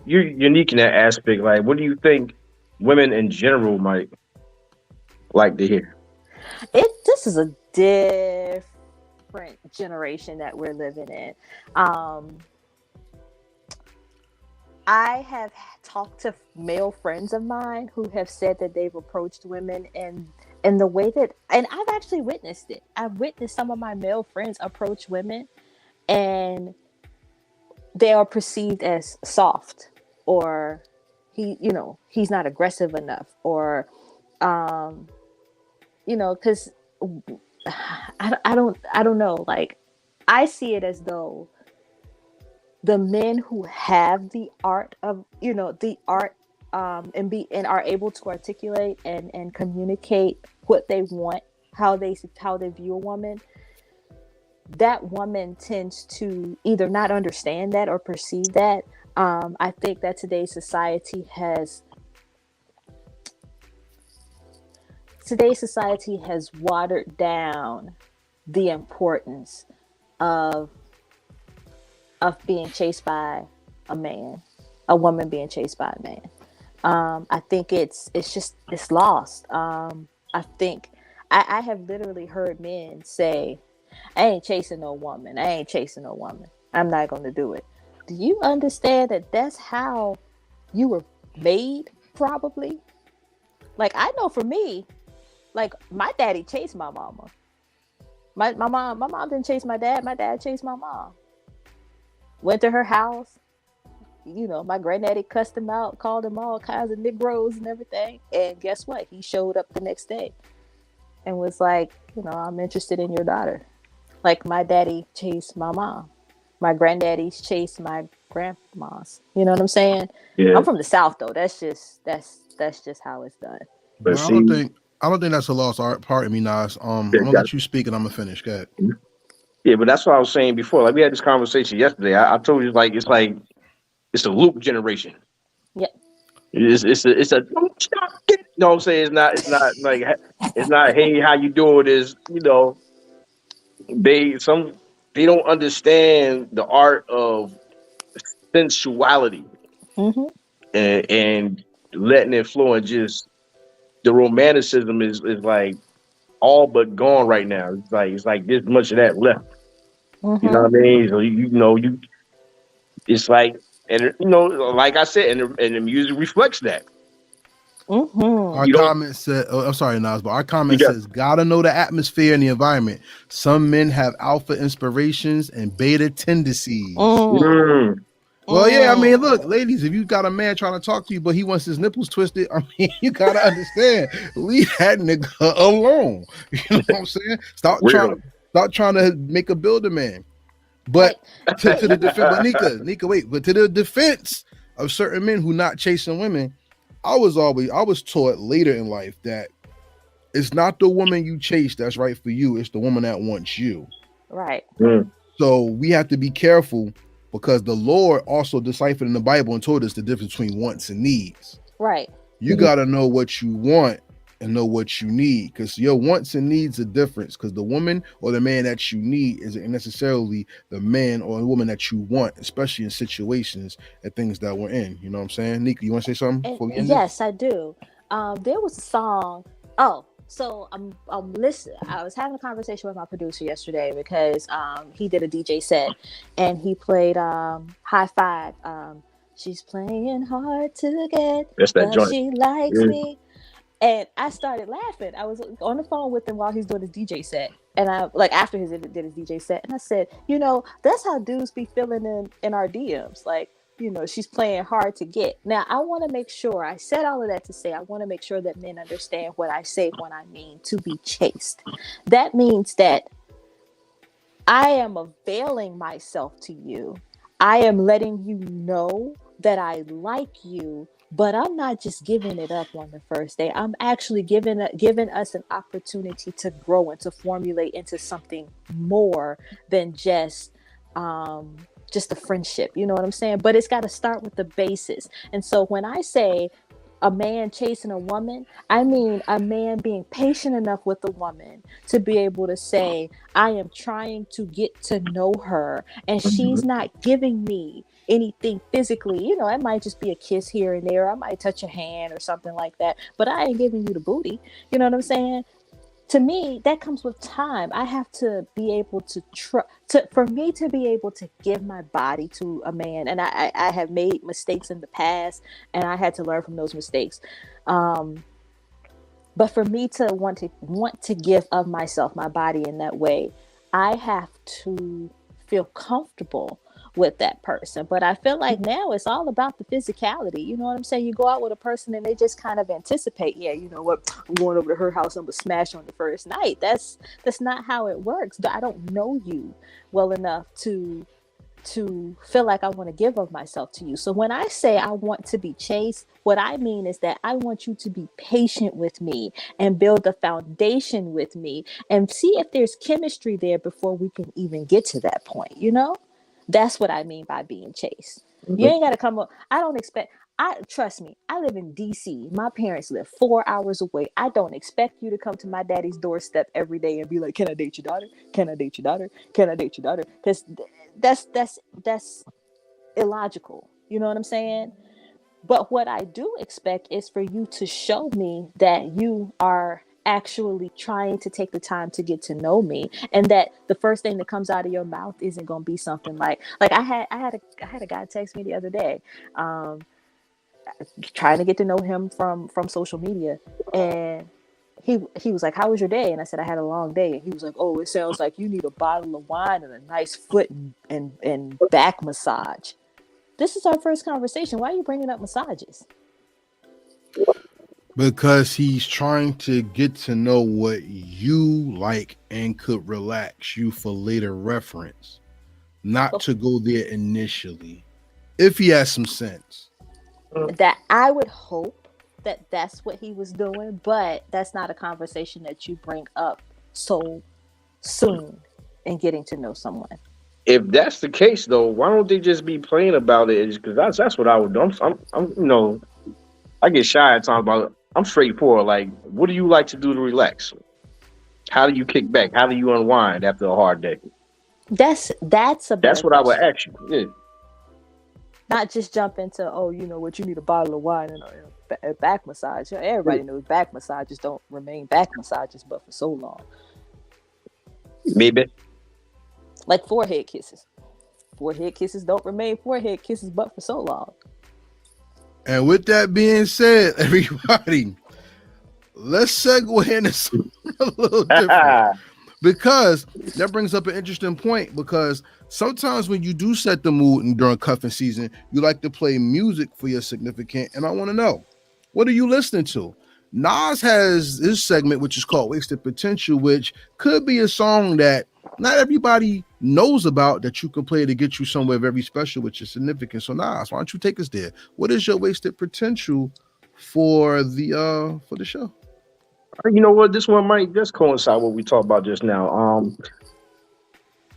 unique in that aspect. Like, what do you think women in general might like to hear? This is a different generation that we're living in. I have talked to male friends of mine who have said that they've approached women in the way that, and I've actually witnessed it. I've witnessed some of my male friends approach women and they are perceived as soft, or he's not aggressive enough, or because I don't know. Like, I see it as though the men who have the art of and are able to articulate and communicate what they want, how they view a woman, that woman tends to either not understand that or perceive that. I think that today's society has watered down the importance of being chased by a man, a woman being chased by a man. I think it's lost. I think I have literally heard men say, I ain't chasing no woman. I'm not going to do it. Do you understand that that's how you were made, probably? Like, I know for me, like, my daddy chased my mama. My mom didn't chase my dad. My dad chased my mom. Went to her house. My granddaddy cussed him out, called him all kinds of Negroes and everything. And guess what? He showed up the next day and was like, I'm interested in your daughter. Like, my daddy chased my mom. My granddaddies chased my grandmas. You know what I'm saying? Yeah. I'm from the South, though. That's just how it's done. But I don't think that's a lost art part of me, Nas. I'm gonna let you speak and I'm gonna finish. Go ahead. Yeah, but that's what I was saying before. Like, we had this conversation yesterday. I told you, like, it's a loop generation. Yep. It's a don't stop it. You know what I'm saying? It's not like, it's not, hey, how you doing? Is they don't understand the art of sensuality, and letting it flow, and just the romanticism is like all but gone right now. It's like this much of that left. You know what I mean? So you it's like, and like I said, and the music reflects that. Our comment said, I'm sorry, Nas, but our comment says, gotta know the atmosphere and the environment. Some men have alpha inspirations and beta tendencies. Well, yeah, I mean, look, ladies, if you got a man trying to talk to you, but he wants his nipples twisted, I mean, you gotta understand, leave that nigga alone. You know what I'm saying? Stop trying to make a builder man. But to the defense, but Nika, wait, but to the defense of certain men who not chasing women, I was taught later in life that it's not the woman you chase that's right for you, it's the woman that wants you. Right. So we have to be careful, because the Lord also deciphered in the Bible and told us the difference between wants and needs. Right. You got to know what you want and know what you need, because your wants and needs are different, because the woman or the man that you need isn't necessarily the man or the woman that you want, especially in situations and things that we're in. You know what I'm saying? Nika, you want to say something And before we end this? yes, I do. There was a song. Oh, so I'm listening. I was having a conversation with my producer yesterday because he did a DJ set and he played High Five. She's playing hard to get, That's that but joint. she likes Yeah. me. And I started laughing. I was on the phone with him while he's doing his DJ set. And I like after he did his DJ set, and I said, that's how dudes be feeling in our DMs. Like, she's playing hard to get. Now, I want to make sure, I said all of that to say, I want to make sure that men understand what I say when I mean to be chaste. That means that I am availing myself to you. I am letting you know that I like you, but I'm not just giving it up on the first day. I'm actually giving us an opportunity to grow and to formulate into something more than just a friendship. You know what I'm saying? But it's got to start with the basis. And so when I say a man chasing a woman, I mean a man being patient enough with a woman to be able to say, I am trying to get to know her, and she's not giving me anything physically. It might just be a kiss here and there. I might touch a hand or something like that, but I ain't giving you the booty. You know what I'm saying? To me, that comes with time. I have to be able to for me to be able to give my body to a man. And I have made mistakes in the past, and I had to learn from those mistakes. But for me to want to give of myself, my body in that way, I have to feel comfortable with that person. But I feel like now it's all about the physicality. You know what I'm saying? You go out with a person and they just kind of anticipate, yeah, you know what, I'm going over to her house, I'm gonna smash on the first night. That's not how it works. I don't know you well enough to feel like I want to give of myself to you. So when I say I want to be chaste, what I mean is that I want you to be patient with me and build a foundation with me and see if there's chemistry there before we can even get to that point, That's what I mean by being chaste. You ain't got to come up. I don't expect, trust me, I live in DC. My parents live 4 hours away. I don't expect you to come to my daddy's doorstep every day and be like, can I date your daughter? Can I date your daughter? Can I date your daughter? Because that's illogical. You know what I'm saying? But what I do expect is for you to show me that you are actually trying to take the time to get to know me, and that the first thing that comes out of your mouth isn't going to be something like I had a guy text me the other day, trying to get to know him from social media, and he was like, how was your day? And I said, I had a long day. And he was like, oh, it sounds like you need a bottle of wine and a nice foot and back massage. This is our first conversation. Why are you bringing up massages? Because he's trying to get to know what you like and could relax you for later reference, not to go there initially, if he has some sense. That I would hope that that's what he was doing, but that's not a conversation that you bring up so soon in getting to know someone. If that's the case, though, why don't they just be plain about it? Because that's what I would do. I'm I get shy at times about it. I'm straightforward. Like, what do you like to do to relax? How do you kick back? How do you unwind after a hard day? That's what I would ask you. Yeah. Not just jump into, oh, you know what, you need a bottle of wine and a back massage. Everybody knows back massages don't remain back massages, but for so long. Maybe. Like forehead kisses. Forehead kisses don't remain forehead kisses, but for so long. And with that being said, everybody, let's segue into something a little different. Because that brings up an interesting point, because sometimes when you do set the mood during cuffing season, you like to play music for your significant. And I want to know, what are you listening to? Nas has his segment, which is called Wasted Potential, which could be a song that not everybody knows about, that you can play to get you somewhere very special with your significant. So Nas, why don't you take us there? What is your wasted potential for the show? You know what? This one might just coincide with what we talked about just now.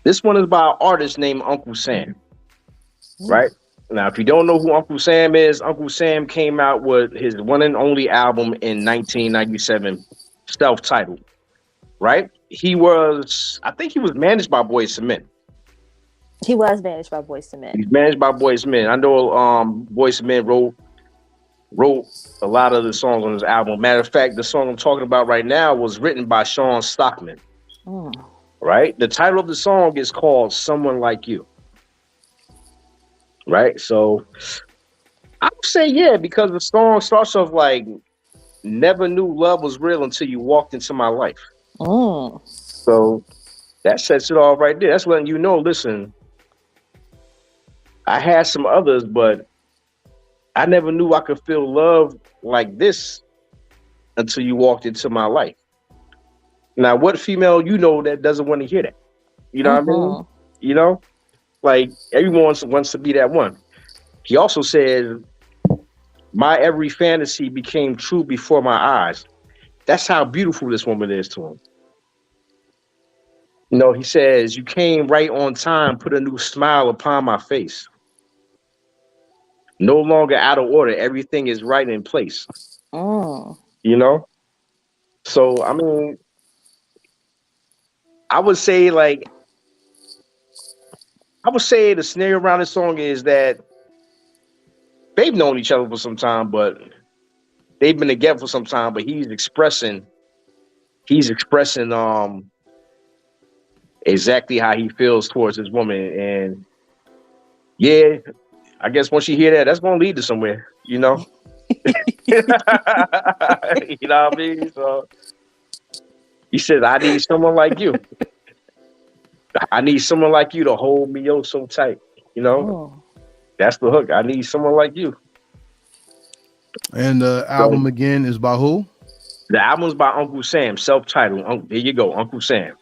This one is by an artist named Uncle Sam, right? Now, if you don't know who Uncle Sam is, Uncle Sam came out with his one and only album in 1997, self-titled. Right? I think he was managed by Boyz II Men. He was managed by Boyz II Men. He's managed by Boyz II Men. I know Boyz II Men wrote a lot of the songs on his album. Matter of fact, the song I'm talking about right now was written by Sean Stockman. Right? The title of the song is called Someone Like You. Right? So I would say, yeah, because the song starts off like, never knew love was real until you walked into my life. So that sets it all right there. That's letting you know, listen, I had some others, but I never knew I could feel love like this until you walked into my life. Now, what female you know that doesn't want to hear that? You know what I mean? You know? Like, everyone wants to be that one. He also said, my every fantasy became true before my eyes. That's how beautiful this woman is to him. You know, he says, you came right on time, put a new smile upon my face. No longer out of order. Everything is right in place. You know? So, I mean, I would say the scenario around this song is that they've known each other for some time, but they've been together for some time, but he's expressing exactly how he feels towards his woman. And yeah, I guess once you hear that, that's gonna lead to somewhere, you know. You know what I mean? So he said, I need someone like you. I need someone like you to hold me oh so tight. You know? That's the hook. I need someone like you. And the album again is by who? The album's by Uncle Sam, self-titled. There you go, Uncle Sam.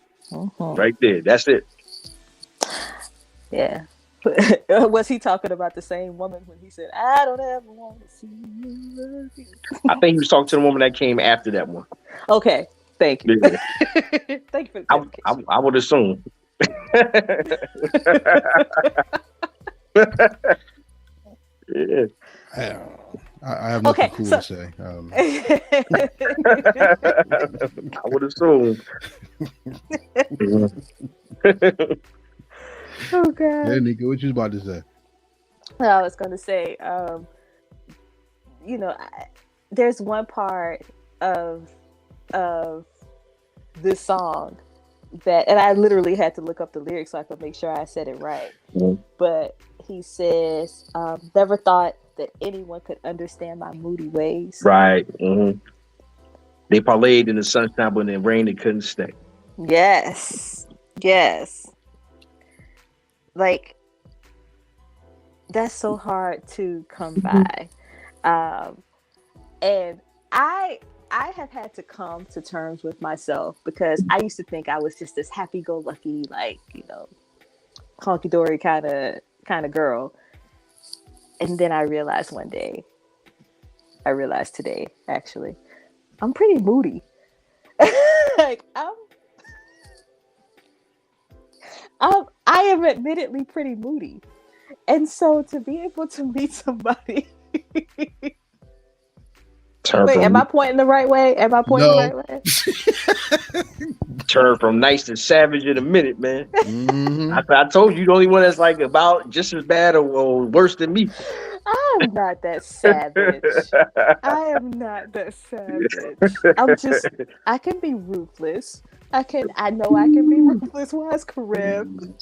Right there. That's it. Yeah. Was he talking about the same woman when he said, I don't ever want to see you again? I think he was talking to the woman that came after that one. Okay. Thank you. Yeah. Thank you for the I would assume. Yeah. I have nothing cool to say. I would assume. Oh God. Hey, Nika, what you about to say? I was going to say, there's one part of this song that, and I literally had to look up the lyrics so I could make sure I said it right. But he says, never thought that anyone could understand my moody ways. Right. They parlayed in the sunshine, but in the rain, it couldn't stay. Yes. Like, that's so hard to come by. And I have had to come to terms with myself, because I used to think I was just this happy-go-lucky, like, honky-dory kind of girl. And then I realized today, actually, I'm pretty moody. Like, I am admittedly pretty moody. And so to be able to meet somebody. Wait, am I pointing the right way? The right way? Turn from nice to savage in a minute, man. I told you the only one that's like about just as bad or worse than me. I'm not that savage. I can be ruthless. I know I can be ruthless. Why is Karev?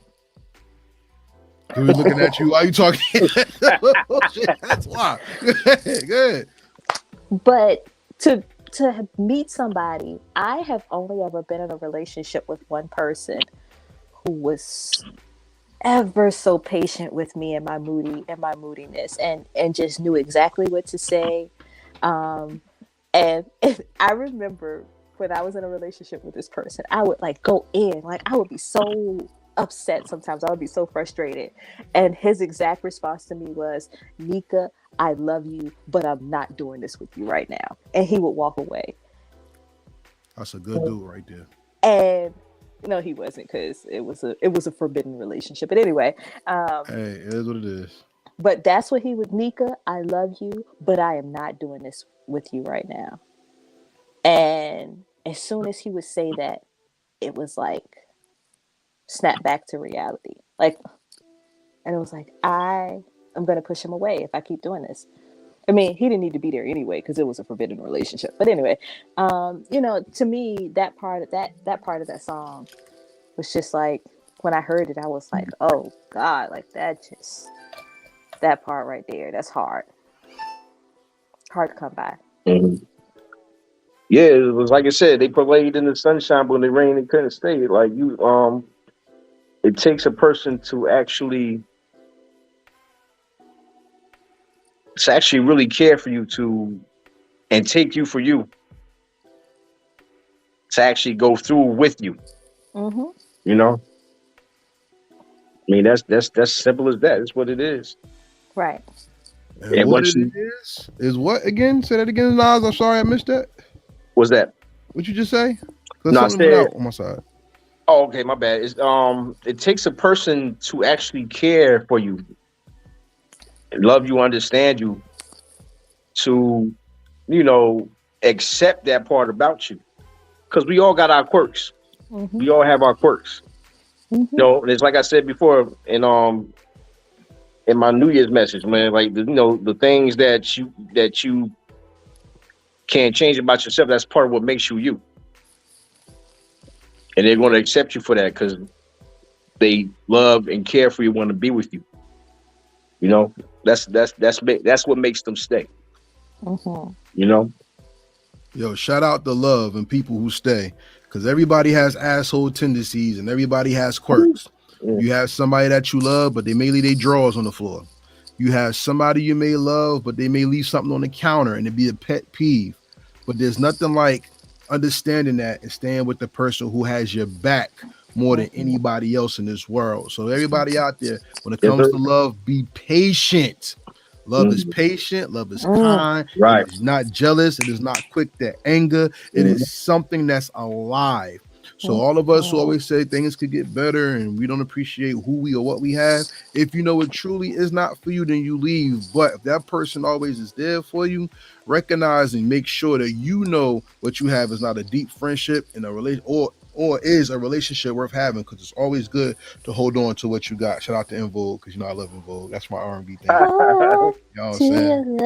He was looking at you. Why are you talking? Oh, shit, that's why. Good. But to meet somebody, I have only ever been in a relationship with one person who was ever so patient with me and my moodiness, and just knew exactly what to say. And I remember when I was in a relationship with this person, I would like go in, like I would be so upset sometimes. I would be so frustrated. And his exact response to me was, Nika, I love you, but I'm not doing this with you right now. And he would walk away. That's a good dude right there. And no, he wasn't, because it was a forbidden relationship. But anyway, hey, it is what it is. But that's what he was. Nika, I love you, but I am not doing this with you right now. And as soon as he would say that, it was like snap back to reality. Like, and it was like, I'm going to push him away if I keep doing this. I mean, he didn't need to be there anyway because it was a forbidden relationship. But anyway, to me, that part of that song was just like, when I heard it, I was like, oh God, like that part right there, that's hard to come by. Mhm. Yeah, it was like I said, they played in the sunshine, but when it rained, it couldn't stay. Like you, it takes a person to actually really care for you and take you for you to actually go through with you. Mm-hmm. You know, I mean that's simple as that. It's what it is. Right. And And what once it you is what again? Say that again, Nas. I'm sorry I missed that. was that? What you just say? Because No, I something went said. out on my side. Oh, okay, my bad. It takes a person to actually care for you, love you, understand you, to accept that part about you. Because we all got our quirks. Mm-hmm. We all have our quirks. Mm-hmm. And it's like I said before in my New Year's message, man. Like the things that you can't change about yourself. That's part of what makes you you. And they're going to accept you for that because they love and care for you, want to be with you. That's what makes them stay. Mm-hmm. Yo, shout out to love and people who stay. Because everybody has asshole tendencies and everybody has quirks. Mm. You have somebody that you love, but they may leave their drawers on the floor. You have somebody you may love, but they may leave something on the counter and it'd be a pet peeve. But there's nothing like understanding that and staying with the person who has your back more than anybody else in this world. So everybody out there, when it comes to love, be patient. Love is patient. Love is kind. Right. It is not jealous. It is not quick to anger. It is something that's alive. So all of us who always say things could get better and we don't appreciate who we or what we have, if you know it truly is not for you, then you leave. But if that person always is there for you, recognize and make sure that you know what you have is not a deep friendship in a relation or is a relationship worth having, because it's always good to hold on to what you got. Shout out to En Vogue, because I love En Vogue. That's my R&B thing. You know what I'm saying?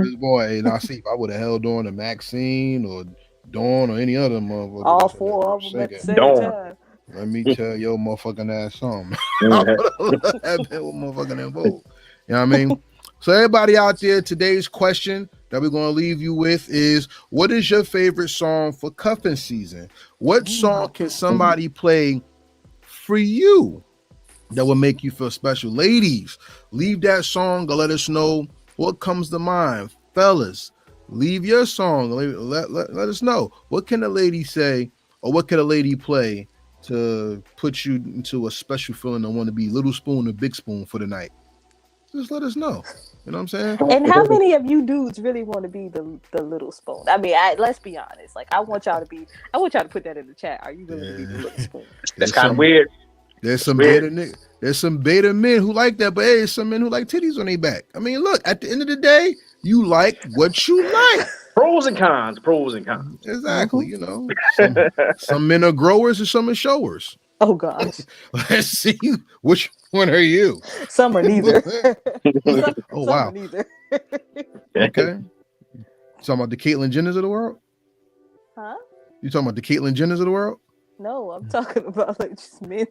This boy, now see, if I would have held on to Maxine or Dawn or any other motherfucker, All four of them at the same time. let me tell your motherfucking ass something. I would have been with motherfucking En Vogue. You know what I mean? So everybody out there, today's question that we're going to leave you with is, what is your favorite song for cuffing season? What song can somebody play for you that will make you feel special? Ladies, leave that song or let us know what comes to mind. Fellas, leave your song. Let us know. What can a lady say or what can a lady play to put you into a special feeling and want to be little spoon or big spoon for the night? Just let us know. You know what I'm saying? And how many of you dudes really want to be the little spoon? I mean, let's be honest. Like, I want y'all to put that in the chat. Are you willing to be the little spoon? That's kind of weird. There's some beta niggas. There's some beta men who like that, but hey, there's some men who like titties on their back. I mean, look, at the end of the day, you like what you like. Pros and cons. Exactly. You know, some men are growers and some are showers. Oh gosh. Let's see, which one are you? Some are neither. Oh some wow. are neither. Okay. Talking about the Caitlyn Jenners of the world? Huh? You talking about the Caitlyn Jenners of the world? No, I'm talking about like just men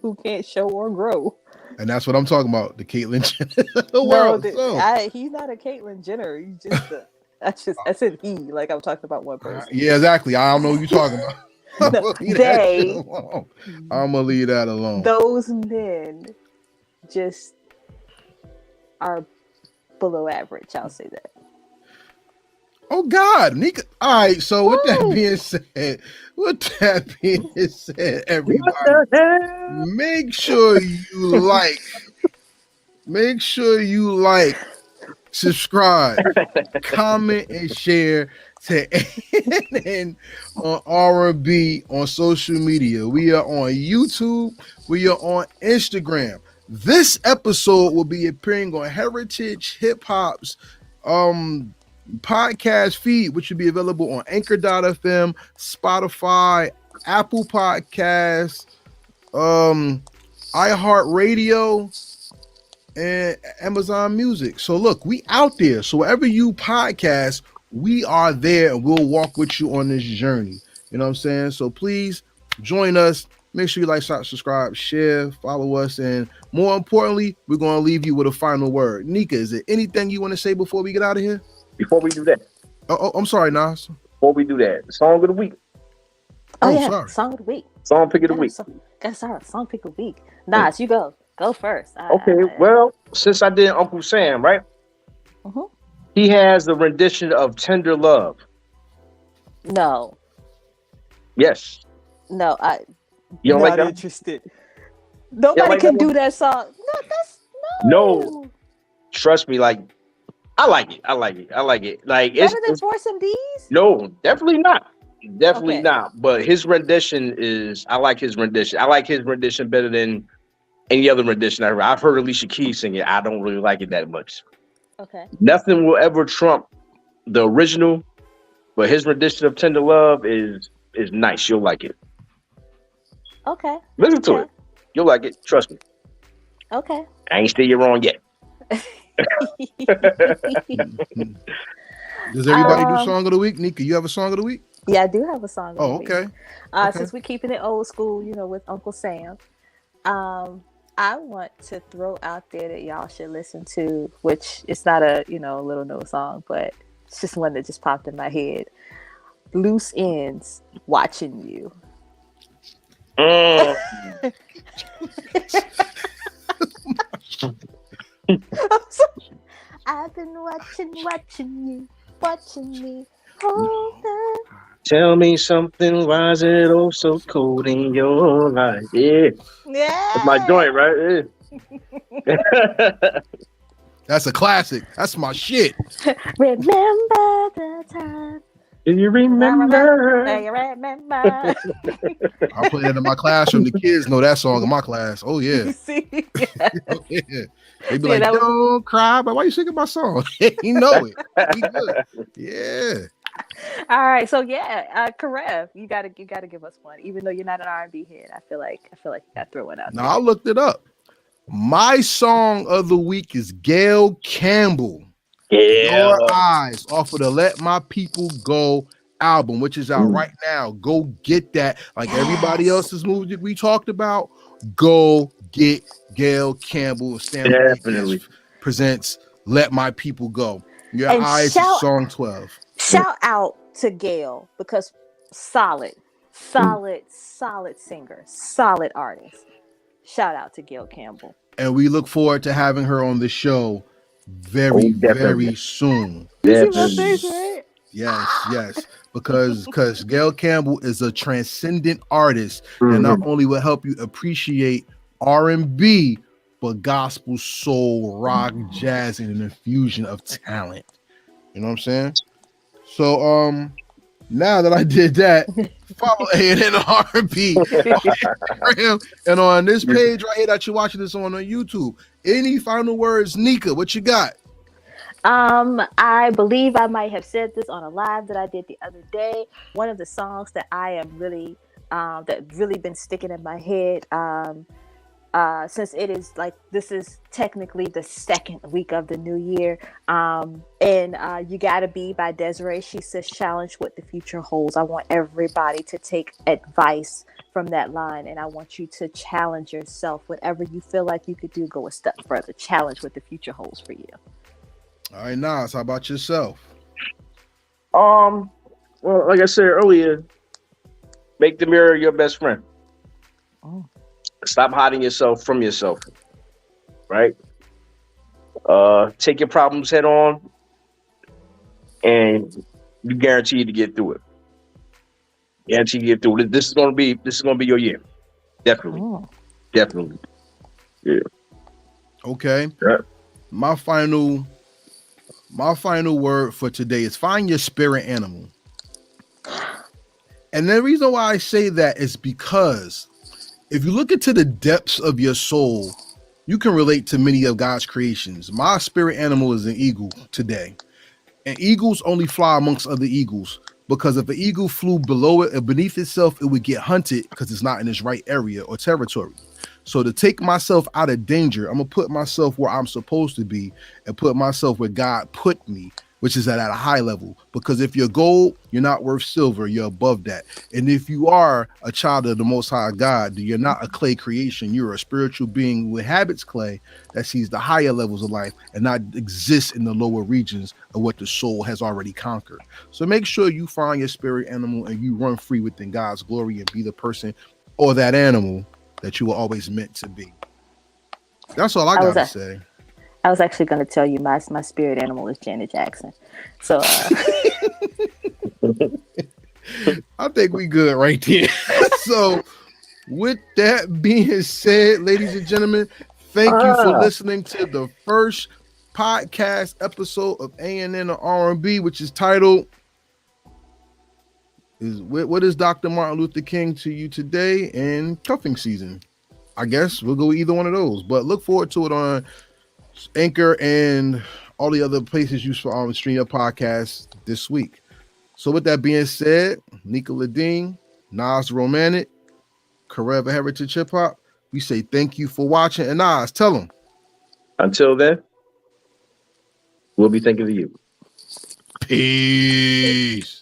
who can't show or grow. And that's what I'm talking about, the Caitlyn Jenner of the world. He's not a Caitlyn Jenner. He's just I said he, like I'm talking about one person. Yeah, exactly. I don't know what you're talking about. I'm gonna leave that alone. Those men just are below average. I'll say that. Oh God, Nika. All right. So with that being said, everybody, make sure you like, subscribe, comment, and share to ANN on R&B on social media. We are on YouTube. We are on Instagram. This episode will be appearing on Heritage Hip Hop's podcast feed, which will be available on Anchor.fm, Spotify, Apple Podcasts, iHeartRadio, and Amazon Music. So look, we out there. So wherever you podcast, we are there, and we'll walk with you on this journey. You know what I'm saying? So please join us. Make sure you like, subscribe, share, follow us, and more importantly, we're going to leave you with a final word. Nika, is there anything you want to say before we get out of here? Before we do that. Oh, I'm sorry, Nas. Before we do that, song of the week. Oh yeah, sorry. song of the week. Song pick of the week. Song pick of the week. Nas, you go. Go first. Well, since I did Uncle Sam, right? Uh-huh. He has a rendition of Tender Love. No. Yes. No, You don't Not like that? interested. nobody like can that do one? that song. No, that's No. Trust me, like, I like it. I like it. I like it. Like, Better than Force MDs? no, definitely not. Definitely Okay. not. But his rendition is, I like his rendition. I like his rendition better than any other rendition I've heard. I've heard Alicia Keys sing it. I don't really like it that much. Okay. Nothing will ever trump the original, but his rendition of Tender Love is nice. You'll like it. Okay. Listen to Okay. it. You'll like it. Trust me. Okay. I ain't still you wrong yet. Does everybody do Um, song of the week? Nika, you have a song of the week? Yeah, I do have a song. Oh, of the week. okay. Okay. Since we're keeping it old school, with Uncle Sam, I want to throw out there that y'all should listen to, which it's not a little known song, but it's just one that just popped in my head. Loose Ends, Watching You. Mm. I've been watching you, whole time. Tell me something. Why is it all so cold in your life? Yeah, Yeah, that's my joint, right? Yeah. That's a classic. That's my shit. Remember the time. Do you remember? Do you remember? I play that in my classroom. The kids know that song in my class. Oh yeah. See? Oh, yeah. They be Yeah, like, that was- "Don't cry," but why you singing my song? You know it. We good. Yeah. All right, so Karev, you gotta give us one, even though you're not an R&B head. I feel like you gotta throw one out. Now I looked it up. My song of the week is Gail Campbell. Yeah. Your Eyes off of the Let My People Go album, which is out right now. Go get that. Like everybody else's movie that we talked about, go get Gail Campbell. Definitely. Presents Let My People Go. Your And Eyes is song 12. Shout out to Gail, because solid singer, solid artist. Shout out to Gail Campbell. And we look forward to having her on the show very, definitely. very soon. You see my Definitely. face, right? Yes, because Gail Campbell is a transcendent artist and not only will help you appreciate R&B, but gospel, soul, rock, jazz, and an infusion of talent. You know what I'm saying? So, now that I did that, follow A&N R&B and on this page right here that you're watching this on YouTube. Any final words, Nika? What you got? I believe I might have said this on a live that I did the other day. One of the songs that I am really that really been sticking in my head since it is like this is technically the second week of the new year, and You Gotta Be by Desiree. She says, challenge what the future holds. I want everybody to take advice from that line, and I want you to challenge yourself. Whatever you feel like you could do, go a step further. Challenge what the future holds for you. All right, Nas, how about yourself? Well, like I said earlier, make the mirror your best friend. Oh. Stop hiding yourself from yourself. Right? Take your problems head on, and you guarantee to get through it. Guarantee to get through it. This is gonna be your year. Definitely. Oh. Definitely. Yeah. Okay. Yeah. My final word for today is find your spirit animal. And the reason why I say that is because if you look into the depths of your soul, you can relate to many of God's creations. My spirit animal is an eagle today. And eagles only fly amongst other eagles, because if an eagle flew below it or beneath itself, it would get hunted because it's not in its right area or territory. So to take myself out of danger, I'm going to put myself where I'm supposed to be and put myself where God put me, which is at a high level. Because if you're gold, you're not worth silver, you're above that. And if you are a child of the Most High God, you're not a clay creation, you're a spiritual being who inhabits clay that sees the higher levels of life and not exists in the lower regions of what the soul has already conquered. So make sure you find your spirit animal and you run free within God's glory and be the person or that animal that you were always meant to be. That's all I got to say. I was actually going to tell you my spirit animal is Janet Jackson. So I think we good right there. So with that being said, ladies and gentlemen, thank you for listening to the first podcast episode of A&N and R&B, which is titled What is Dr. Martin Luther King to you today in cuffing season? I guess we'll go either one of those, but look forward to it on Anchor and all the other places you stream your podcast this week. So with that being said, Nika LaDean, Nas Romantic, Karev Heritage Hip Hop, we say thank you for watching. And Nas, tell them. Until then, we'll be thinking of you. Peace.